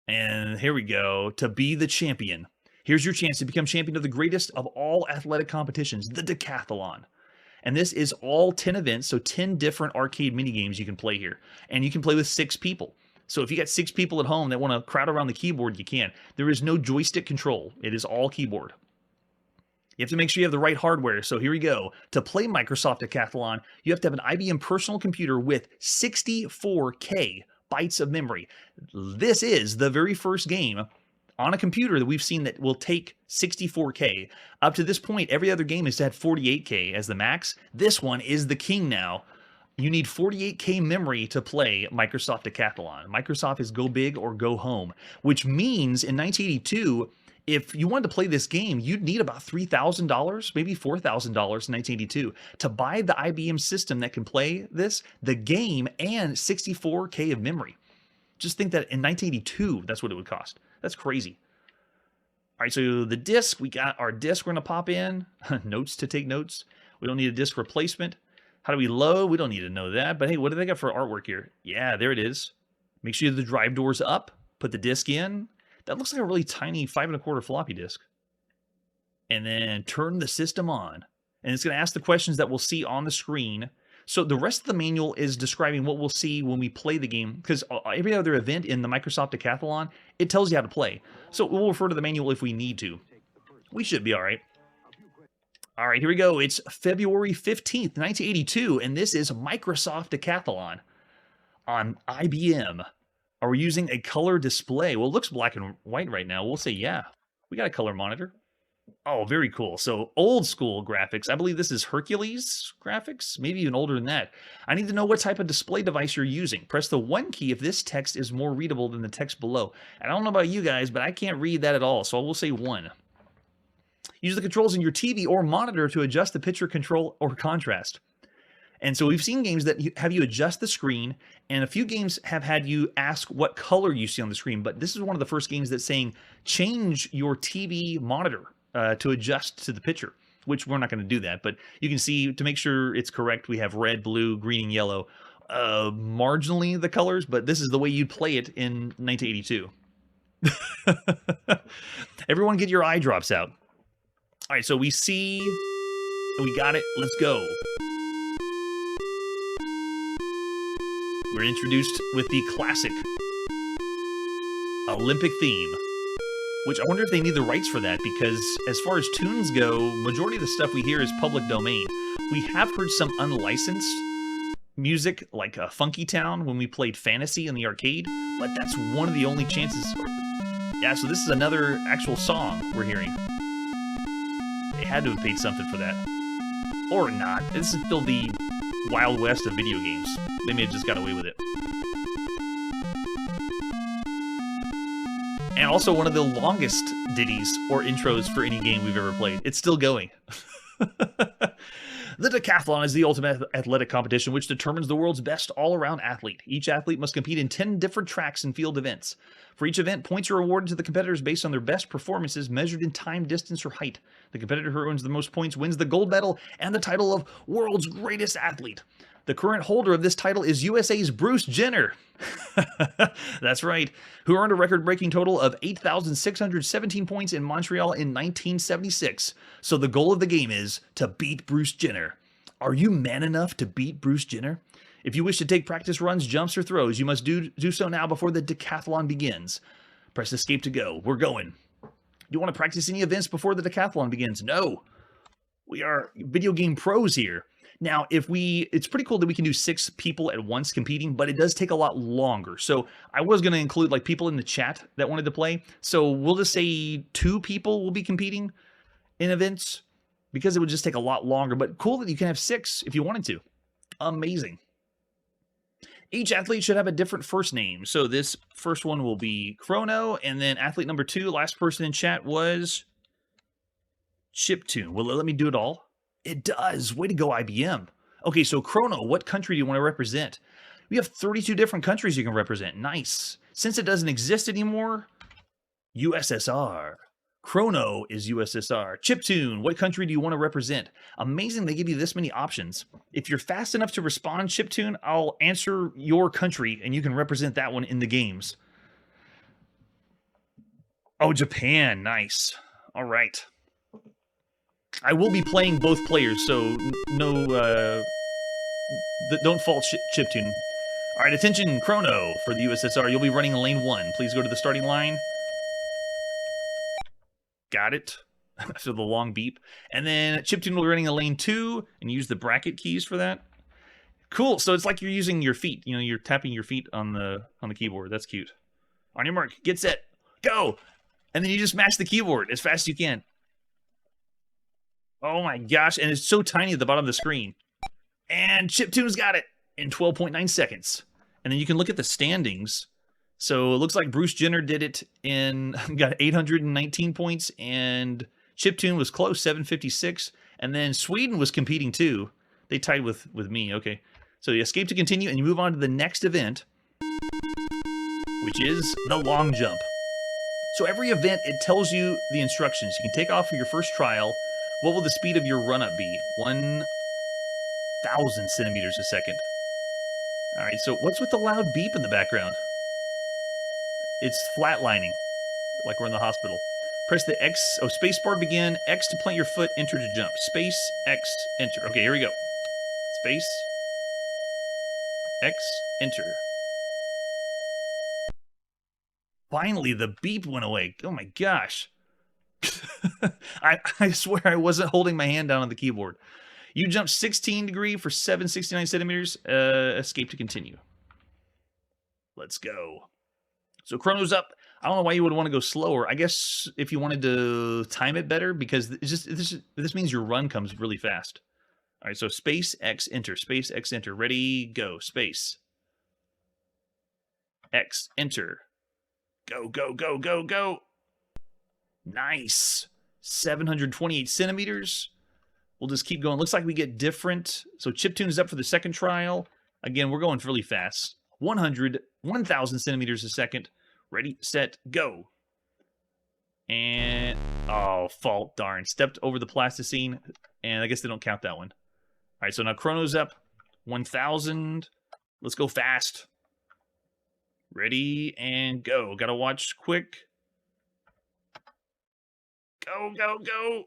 And here we go. To be the champion. Here's your chance to become champion of the greatest of all athletic competitions, the Decathlon. And this is all 10 events, so 10 different arcade minigames you can play here. And you can play with 6 people. So if you got 6 people at home that want to crowd around the keyboard, you can. There is no joystick control. It is all keyboard. You have to make sure you have the right hardware. So here we go. To play Microsoft Decathlon, you have to have an IBM personal computer with 64K bytes of memory. This is the very first game on a computer that we've seen that will take 64K. Up to this point, every other game has had 48K as the max. This one is the king now. You need 48K memory to play Microsoft Decathlon. Microsoft is go big or go home, which means in 1982, if you wanted to play this game, you'd need about $3,000, maybe $4,000 in 1982 to buy the IBM system that can play this, the game, and 64K of memory. Just think that in 1982, that's what it would cost. That's crazy. All right, so the disc, we got our disc we're going to pop in. Notes to take notes. We don't need a disc replacement. How do we load? We don't need to know that. But hey, what do they got for artwork here? Yeah, there it is. Make sure the drive door's up. Put the disc in. That looks like a really tiny 5.25 floppy disk. And then turn the system on. And it's going to ask the questions that we'll see on the screen. So the rest of the manual is describing what we'll see when we play the game. Because every other event in the Microsoft Decathlon, it tells you how to play. So we'll refer to the manual if we need to. We should be all right. All right, here we go. It's February 15th, 1982. And this is Microsoft Decathlon on IBM. Are we using a color display? Well, it looks black and white right now. We'll say, yeah, we got a color monitor. Oh, very cool. So old school graphics. I believe this is Hercules graphics, maybe even older than that. I need to know what type of display device you're using. Press the 1 key if this text is more readable than the text below. And I don't know about you guys, but I can't read that at all. So I will say 1. Use the controls in your TV or monitor to adjust the picture control or contrast. And so we've seen games that have you adjust the screen, and a few games have had you ask what color you see on the screen. But this is one of the first games that's saying change your TV monitor to adjust to the picture, which we're not going to do that. But you can see to make sure it's correct, we have red, blue, green, and yellow. marginally the colors, but this is the way you'd play it in 1982. Everyone get your eye drops out. All right, so we see... We got it. Let's go. We're introduced with the classic Olympic theme, which I wonder if they need the rights for that, because as far as tunes go, majority of the stuff we hear is public domain. We have heard some unlicensed music, like Funky Town, when we played Fantasy in the arcade, but that's one of the only chances. Yeah, so this is another actual song we're hearing. They had to have paid something for that. Or not. This is still the Wild West of video games. They may have just got away with it. And also one of the longest ditties or intros for any game we've ever played. It's still going. The Decathlon is the ultimate athletic competition which determines the world's best all-around athlete. Each athlete must compete in 10 different tracks and field events. For each event, points are awarded to the competitors based on their best performances measured in time, distance, or height. The competitor who earns the most points wins the gold medal and the title of World's Greatest Athlete. The current holder of this title is USA's Bruce Jenner. That's right, who earned a record-breaking total of 8,617 points in Montreal in 1976. So the goal of the game is to beat Bruce Jenner. Are you man enough to beat Bruce Jenner? If you wish to take practice runs, jumps, or throws, you must do so now before the decathlon begins. Press escape to go. We're going. Do you want to practice any events before the decathlon begins? No. We are video game pros here. Now, it's pretty cool that we can do 6 people at once competing, but it does take a lot longer. So I was going to include like people in the chat that wanted to play. So we'll just say 2 people will be competing in events because it would just take a lot longer. But cool that you can have 6 if you wanted to. Amazing. Each athlete should have a different first name. So this first one will be Chrono, and then athlete number 2, last person in chat was Chiptune. Will it let me do it all? It does. Way to go, IBM. Okay, so Chrono, what country do you want to represent? We have 32 different countries you can represent. Nice. Since it doesn't exist anymore, USSR. Chrono is USSR. Chiptune, what country do you want to represent? Amazing they give you this many options. If you're fast enough to respond, Chiptune, I'll answer your country and you can represent that one in the games. Oh, Japan. Nice. All right. I will be playing both players, so no, don't fault Chiptune. All right, attention, Chrono for the USSR. You'll be running in lane 1. Please go to the starting line. Got it. After the long beep. And then Chiptune will be running in lane 2 and use the bracket keys for that. Cool. So it's like you're using your feet. You know, you're tapping your feet on the keyboard. That's cute. On your mark, get set, go. And then you just mash the keyboard as fast as you can. Oh my gosh, and it's so tiny at the bottom of the screen. And Chiptune's got it in 12.9 seconds. And then you can look at the standings. So it looks like Bruce Jenner did it got 819 points, and Chiptune was close, 756. And then Sweden was competing too. They tied with me, okay. So you escape to continue, and you move on to the next event, which is the long jump. So every event, it tells you the instructions. You can take off for your first trial. What will the speed of your run-up be? 1,000 centimeters a second. All right, so what's with the loud beep in the background? It's flatlining, like we're in the hospital. Press the X, spacebar begin, X to plant your foot, enter to jump. Space, X, enter. Okay, here we go. Space, X, enter. Finally, the beep went away. Oh my gosh. I swear I wasn't holding my hand down on the keyboard. You jumped 16 degree for 769 centimeters. Escape to continue. Let's go. So Chrono's up. I don't know why you would want to go slower. I guess if you wanted to time it better, because this means your run comes really fast. All right, so space, X, enter. Space, X, enter. Ready, go. Space. X, enter. Go, go, go, go, go. Nice. 728 centimeters. We'll just keep going. Looks like we get different. So Chiptune is up for the second trial. Again, we're going really fast. 1,000 centimeters a second. Ready, set, go. And, oh, fault, darn. Stepped over the plasticine, and I guess they don't count that one. All right, so now Chrono's up. 1,000. Let's go fast. Ready and go. Gotta watch quick. Go, go, go.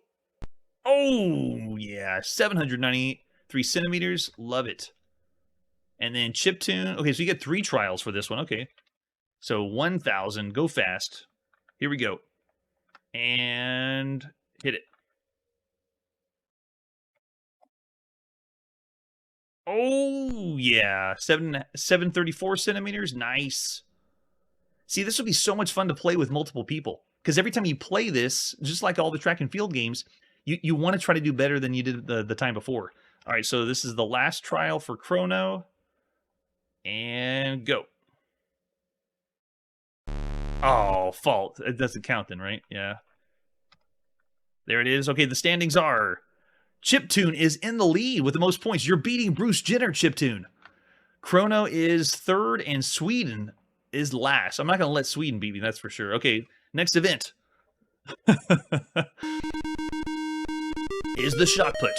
Oh, yeah. 793 centimeters. Love it. And then chiptune. Okay, so you get 3 trials for this one. Okay. So 1,000. Go fast. Here we go. And hit it. Oh, yeah. 734 centimeters. Nice. See, this would be so much fun to play with multiple people. Because every time you play this, just like all the track and field games, you want to try to do better than you did the time before. All right, so this is the last trial for Chrono. And go. Oh, fault. It doesn't count then, right? Yeah. There it is. Okay, the standings are... Chiptune is in the lead with the most points. You're beating Bruce Jenner, Chiptune. Chrono is 3rd, and Sweden is last. I'm not going to let Sweden beat me, that's for sure. Okay, next event is the shot put.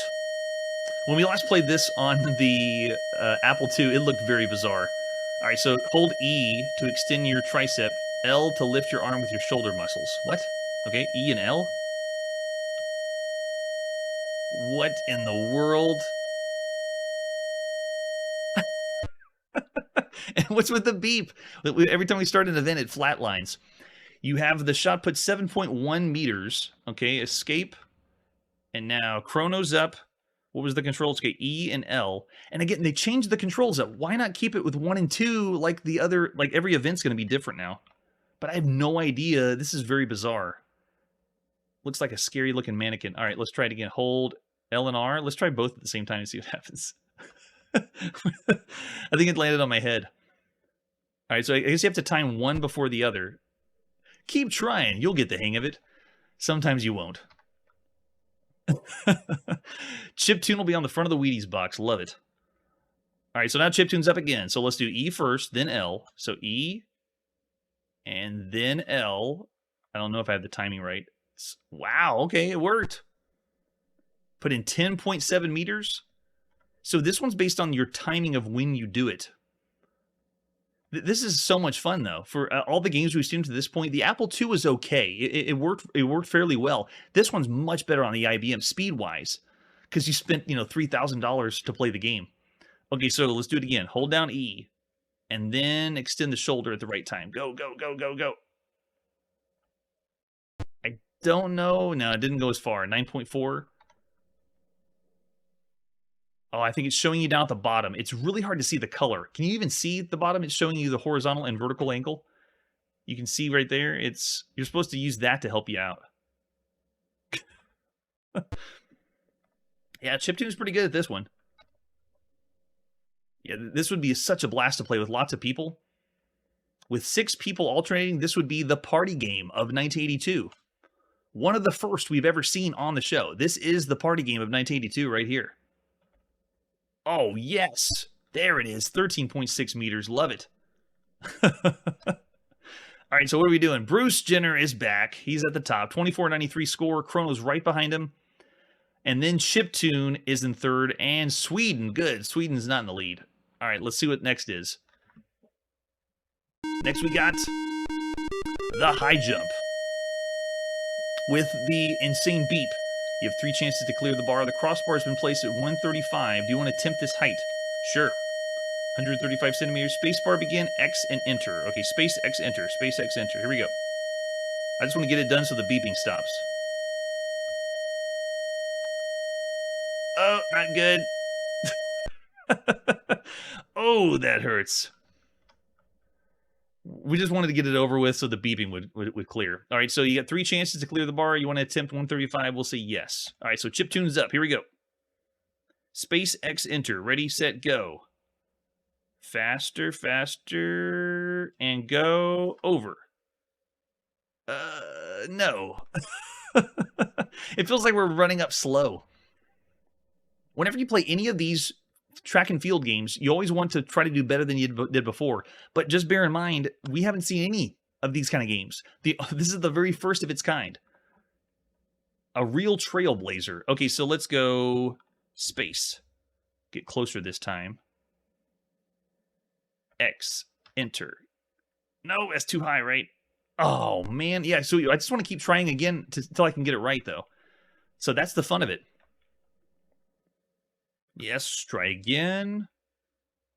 When we last played this on the Apple II, it looked very bizarre. All right, so hold E to extend your tricep, L to lift your arm with your shoulder muscles. What? Okay, E and L? What in the world? And what's with the beep? Every time we start an event, it flatlines. You have the shot put 7.1 meters. Okay, escape. And now Chrono's up. What was the controls? Okay, E and L. And again, they changed the controls up. Why not keep it with 1 and 2 like the other? Like every event's going to be different now. But I have no idea. This is very bizarre. Looks like a scary looking mannequin. All right, let's try it again. Hold L and R. Let's try both at the same time and see what happens. I think it landed on my head. All right, so I guess you have to time one before the other. Keep trying. You'll get the hang of it. Sometimes you won't. Chiptune will be on the front of the Wheaties box. Love it. All right, so now Chiptune's up again. So let's do E first, then L. So E, and then L. I don't know if I have the timing right. Wow, okay, it worked. Put in 10.7 meters. So this one's based on your timing of when you do it. This is so much fun, though. For all the games we've seen to this point, the Apple II was okay. It worked fairly well. This one's much better on the IBM speed-wise, because you spent $3,000 to play the game. Okay, so let's do it again. Hold down E, and then extend the shoulder at the right time. Go, go, go, go, go. I don't know. No, it didn't go as far. 9.4. Oh, I think it's showing you down at the bottom. It's really hard to see the color. Can you even see the bottom? It's showing you the horizontal and vertical angle. You can see right there. You're supposed to use that to help you out. Yeah, Chiptune's pretty good at this one. Yeah, this would be such a blast to play with lots of people. With 6 people alternating, this would be the party game of 1982. One of the first we've ever seen on the show. This is the party game of 1982 right here. Oh, yes. There it is. 13.6 meters. Love it. All right, so what are we doing? Bruce Jenner is back. He's at the top. 24.93 score. Chrono's right behind him. And then Chiptune is in third. And Sweden. Good. Sweden's not in the lead. All right, let's see what next is. Next we got the high jump. With the insane beep. You have 3 chances to clear the bar. The crossbar has been placed at 135. Do you want to attempt this height? Sure. 135 centimeters. Spacebar begin, X and enter. Okay, space, X, enter. Space, X, enter. Here we go. I just want to get it done so the beeping stops. Oh, not good. Oh, that hurts. We just wanted to get it over with so the beeping would clear. All right, so you got 3 chances to clear the bar. You want to attempt 135? We'll say yes. All right, so Chiptune's up. Here we go. Space X enter. Ready, set, go. Faster, faster, and go over. No. It feels like we're running up slow. Whenever you play any of these track and field games, you always want to try to do better than you did before. But just bear in mind, we haven't seen any of these kind of games. This is the very first of its kind. A real trailblazer. Okay, so let's go space. Get closer this time. X, enter. No, that's too high, right? Oh, man. Yeah, so I just want to keep trying again until I can get it right, though. So that's the fun of it. Yes, try again.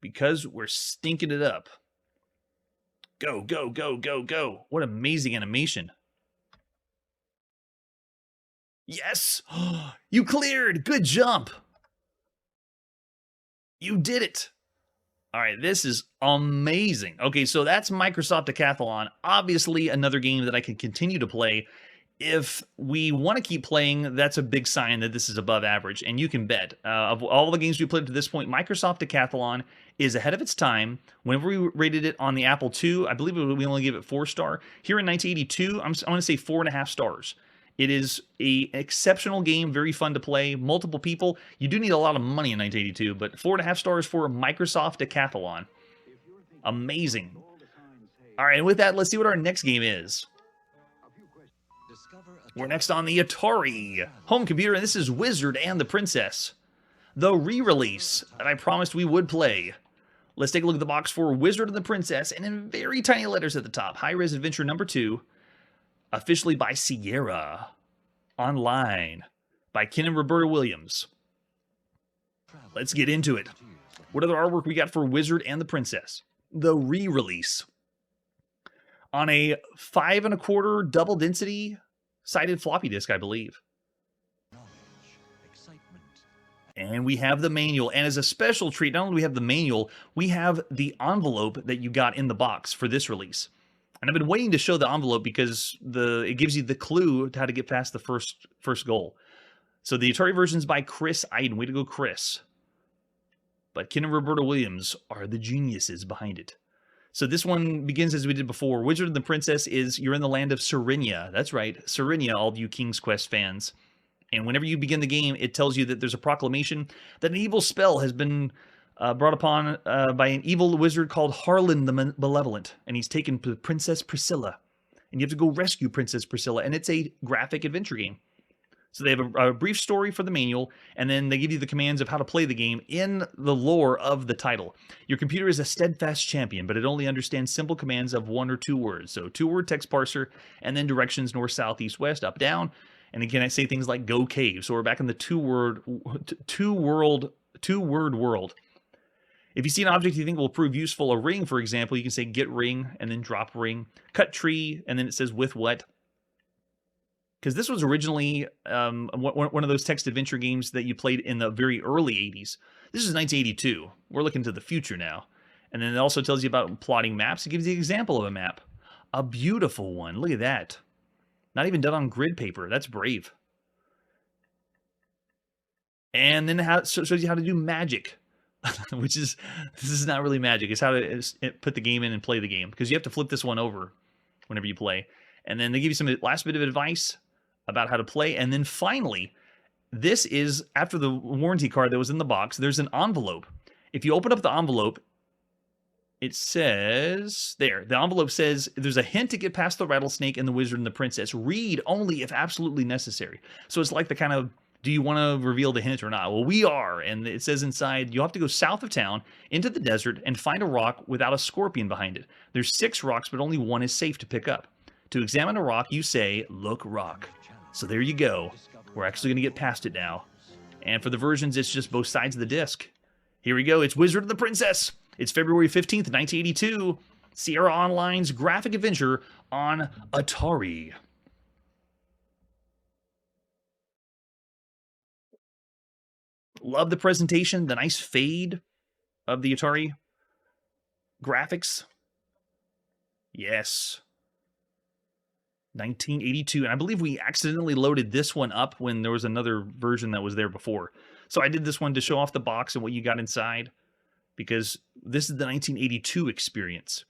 Because we're stinking it up. Go, go, go, go, go. What amazing animation. Yes! You cleared! Good jump! You did it! Alright, this is amazing. Okay, so that's Microsoft Decathlon. Obviously, another game that I can continue to play. If we want to keep playing, that's a big sign that this is above average, and you can bet. Of all the games we played to this point, Microsoft Decathlon is ahead of its time. Whenever we rated it on the Apple II, I believe we only gave it 4-star. Here in 1982, I want to say 4.5 stars. It is an exceptional game, very fun to play, multiple people. You do need a lot of money in 1982, but 4.5 stars for Microsoft Decathlon. Amazing. All right, and with that, let's see what our next game is. We're next on the Atari home computer, and this is Wizard and the Princess, the re-release that I promised we would play. Let's take a look at the box for Wizard and the Princess, and in very tiny letters at the top, High-Res Adventure number 2, officially by Sierra, online by Ken and Roberta Williams. Let's get into it. What other artwork we got for Wizard and the Princess? The re-release. On a 5 1/4 double density sided floppy disk, I believe. And we have the manual. And as a special treat, not only do we have the manual, we have the envelope that you got in the box for this release. And I've been waiting to show the envelope because it gives you the clue to how to get past the first goal. So the Atari version is by Chris Iden. Way to go, Chris. But Ken and Roberta Williams are the geniuses behind it. So this one begins as we did before. Wizard and the Princess is you're in the land of Serenia. That's right, Serenia, all of you King's Quest fans. And whenever you begin the game, it tells you that there's a proclamation that an evil spell has been brought upon by an evil wizard called Harlan the Malevolent. And he's taken Princess Priscilla. And you have to go rescue Princess Priscilla. And it's a graphic adventure game. So they have a brief story for the manual, and then they give you the commands of how to play the game in the lore of the title. Your computer is a steadfast champion, but it only understands simple commands of 1 or 2 words. So 2-word text parser, and then directions north, south, east, west, up, down. And again, I say things like go cave. So we're back in the two-word world. If you see an object you think will prove useful, a ring, for example, you can say get ring, and then drop ring. Cut tree, and then it says with what. Because this was originally one of those text adventure games that you played in the very early 80s. This is 1982. We're looking to the future now. And then it also tells you about plotting maps. It gives you an example of a map. A beautiful one. Look at that. Not even done on grid paper. That's brave. And then it shows you how to do magic. Which is, this is not really magic. It's how to put the game in and play the game. Because you have to flip this one over whenever you play. And then they give you some last bit of advice about how to play. And then finally, this is after the warranty card that was in the box. There's an envelope. If you open up the envelope, it says there. The envelope says there's a hint to get past the rattlesnake and the wizard and the princess. Read only if absolutely necessary. So it's like the kind of, do you want to reveal the hint or not? Well, we are. And it says inside, you have to go south of town into the desert and find a rock without a scorpion behind it. There's 6 rocks, but only 1 is safe to pick up. To examine a rock, you say, look rock. So there you go. We're actually going to get past it now. And for the versions, it's just both sides of the disc. Here we go. It's Wizard and the Princess. It's February 15th, 1982. Sierra Online's graphic adventure on Atari. Love the presentation, the nice fade of the Atari graphics. Yes. 1982, and I believe we accidentally loaded this one up when there was another version that was there before. So I did this one to show off the box and what you got inside, because this is the 1982 experience.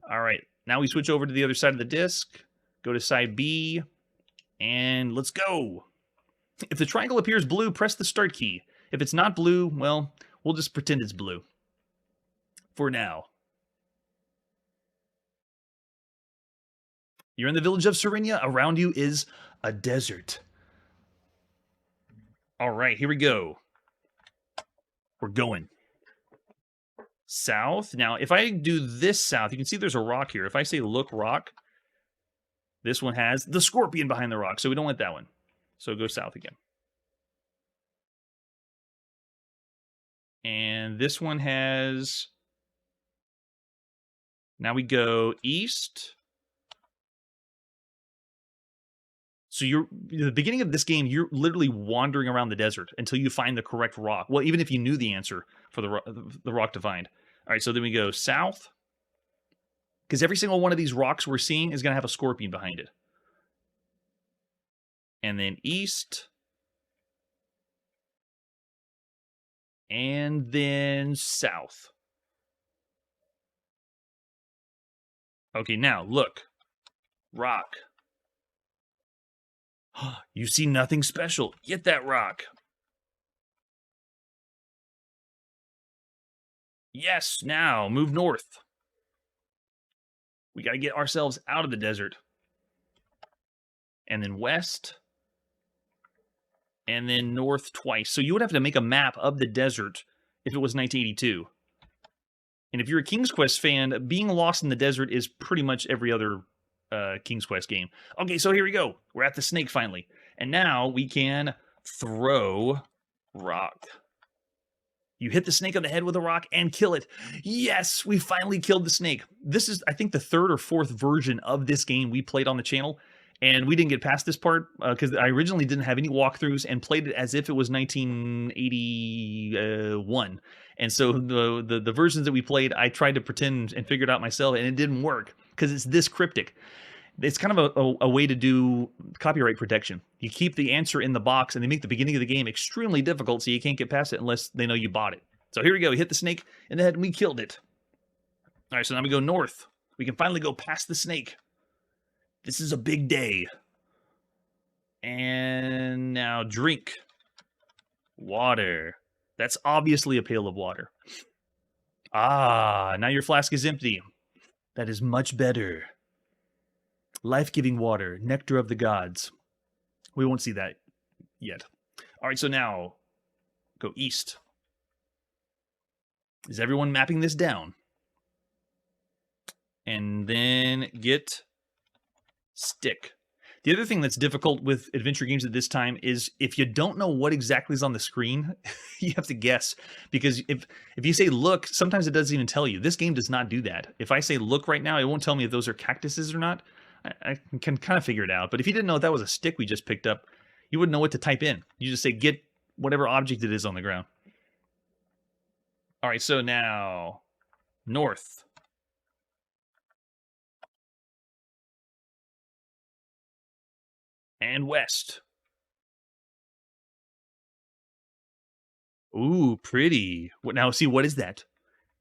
All right, now we switch over to the other side of the disc, go to side B, and let's go. If the triangle appears blue, press the start key. If it's not blue, well, we'll just pretend it's blue for now. You're in the village of Serenia. Around you is a desert. All right, here we go. We're going. south. Now, if I do this south, you can see there's a rock here. If I say look rock, this one has the scorpion behind the rock, so we don't want that one. So go south again. And this one has... Now we go east. So the beginning of this game, you're literally wandering around the desert until you find the correct rock. Well, even if you knew the answer for the rock to find. All right, so then we go south. Because every single one of these rocks we're seeing is going to have a scorpion behind it. And then east. And then south. Okay, now look. Rock. You see nothing special. Get that rock. Yes, now move north. We got to get ourselves out of the desert. And then west. And then north twice. So you would have to make a map of the desert if it was 1982. And if you're a King's Quest fan, being lost in the desert is pretty much every other King's Quest game. Okay, so here we go. We're at the snake finally. And now we can throw rock. You hit the snake on the head with a rock and kill it. Yes, we finally killed the snake. This is, I think, the third or fourth version of this game we played on the channel. And we didn't get past this part because I originally didn't have any walkthroughs and played it as if it was 1981. And so the versions that we played, I tried to pretend and figure it out myself, and it didn't work because it's this cryptic. It's kind of a way to do copyright protection. You keep the answer in the box, and they make the beginning of the game extremely difficult, so you can't get past it unless they know you bought it. So here we go. We hit the snake in the head, and we killed it. All right, so now we go north. We can finally go past the snake. This is a big day. And now drink. Water. That's obviously a pail of water. Ah, now your flask is empty. That is much better. Life-giving water, nectar of the gods. We won't see that yet. All right, so now go east. Is everyone mapping this down? And then get stick. The other thing that's difficult with adventure games at this time is if you don't know what exactly is on the screen, you have to guess. Because if you say look, sometimes it doesn't even tell you. This game does not do that. If I say look right now, it won't tell me if those are cactuses or not. I can kind of figure it out. But if you didn't know if that was a stick we just picked up, you wouldn't know what to type in. You just say get whatever object it is on the ground. All right, so now north. And west. Ooh, pretty. Now, see, what is that?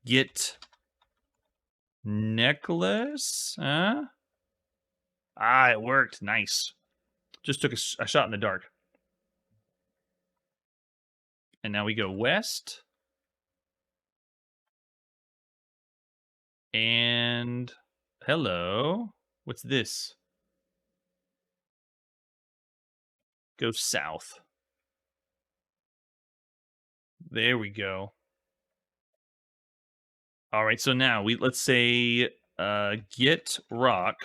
Get necklace? Huh? Ah, it worked. Nice. Just took a shot in the dark. And now we go west. And hello. What's this? Go south. There we go. All right, so now let's say get rock.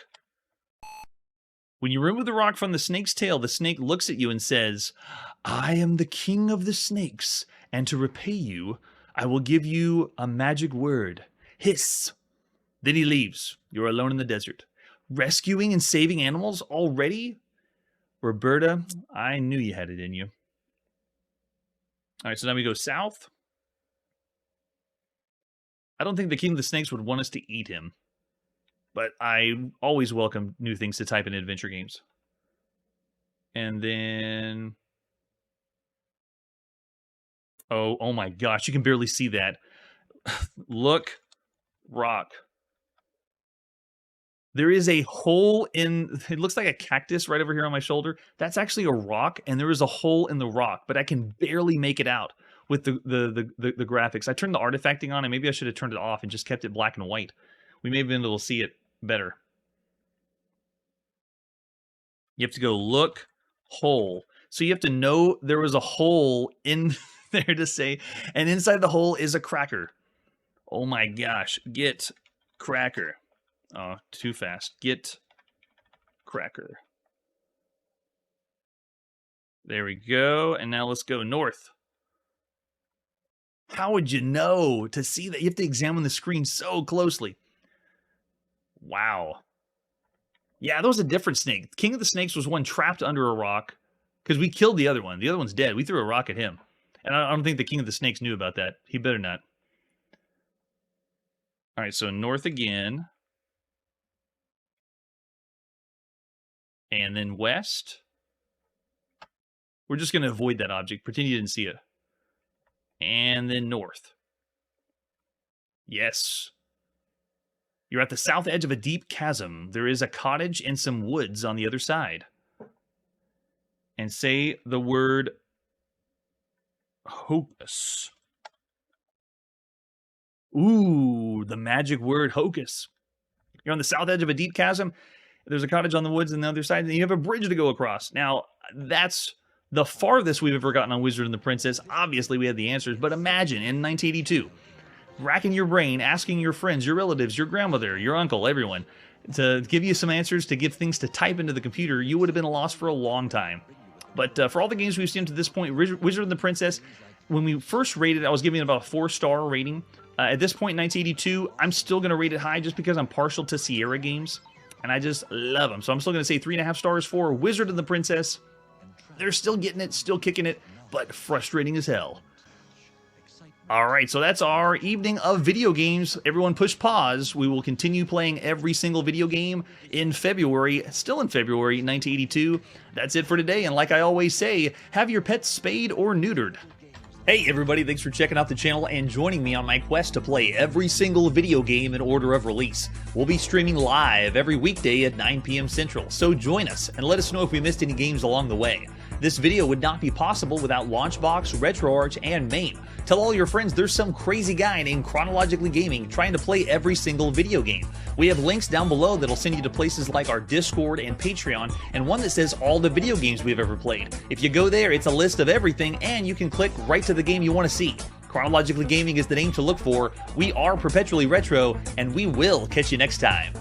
When you remove the rock from the snake's tail, the snake looks at you and says, "I am the king of the snakes, and to repay you, I will give you a magic word. Hiss." Then he leaves. You're alone in the desert. Rescuing and saving animals already? Roberta, I knew you had it in you. All right, so now we go south. I don't think the King of the Snakes would want us to eat him. But I always welcome new things to type in adventure games. And then... Oh my gosh, you can barely see that. Look, rock. There is a hole in, it looks like a cactus right over here on my shoulder. That's actually a rock, and there is a hole in the rock, but I can barely make it out with the graphics. I turned the artifacting on, and maybe I should have turned it off and just kept it black and white. We may have been able to see it better. You have to go look, hole. So you have to know there was a hole in there to say, and inside the hole is a cracker. Oh my gosh. Get Cracker. Oh, too fast. Get Cracker. There we go. And now let's go north. How would you know to see that? You have to examine the screen so closely. Wow. Yeah, that was a different snake. King of the Snakes was one trapped under a rock because we killed the other one. The other one's dead. We threw a rock at him. And I don't think the King of the Snakes knew about that. He better not. All right, so north again. And then west. We're just going to avoid that object. Pretend you didn't see it. And then north. Yes. You're at the south edge of a deep chasm. There is a cottage and some woods on the other side. And say the word hocus. Ooh, the magic word hocus. You're on the south edge of a deep chasm. There's a cottage on the woods on the other side, and you have a bridge to go across. Now, that's the farthest we've ever gotten on Wizard and the Princess. Obviously, we had the answers, but imagine in 1982, racking your brain, asking your friends, your relatives, your grandmother, your uncle, everyone, to give you some answers, to give things to type into the computer. You would have been lost for a long time. But for all the games we've seen to this point, Wizard and the Princess, when we first rated it, I was giving it about a 4-star rating. At this point in 1982, I'm still going to rate it high just because I'm partial to Sierra games, and I just love them. So I'm still going to say 3.5 stars for Wizard and the Princess. They're still getting it, still kicking it, but frustrating as hell. All right, so that's our evening of video games. Everyone push pause. We will continue playing every single video game in February, still in February 1982. That's it for today, and like I always say, have your pets spayed or neutered. Hey everybody, thanks for checking out the channel and joining me on my quest to play every single video game in order of release. We'll be streaming live every weekday at 9 p.m. Central, so join us and let us know if we missed any games along the way. This video would not be possible without Launchbox, RetroArch, and MAME. Tell all your friends there's some crazy guy named Chronologically Gaming trying to play every single video game. We have links down below that'll send you to places like our Discord and Patreon, and one that says all the video games we've ever played. If you go there, it's a list of everything, and you can click right to the game you want to see. Chronologically Gaming is the name to look for. We are Perpetually Retro, and we will catch you next time.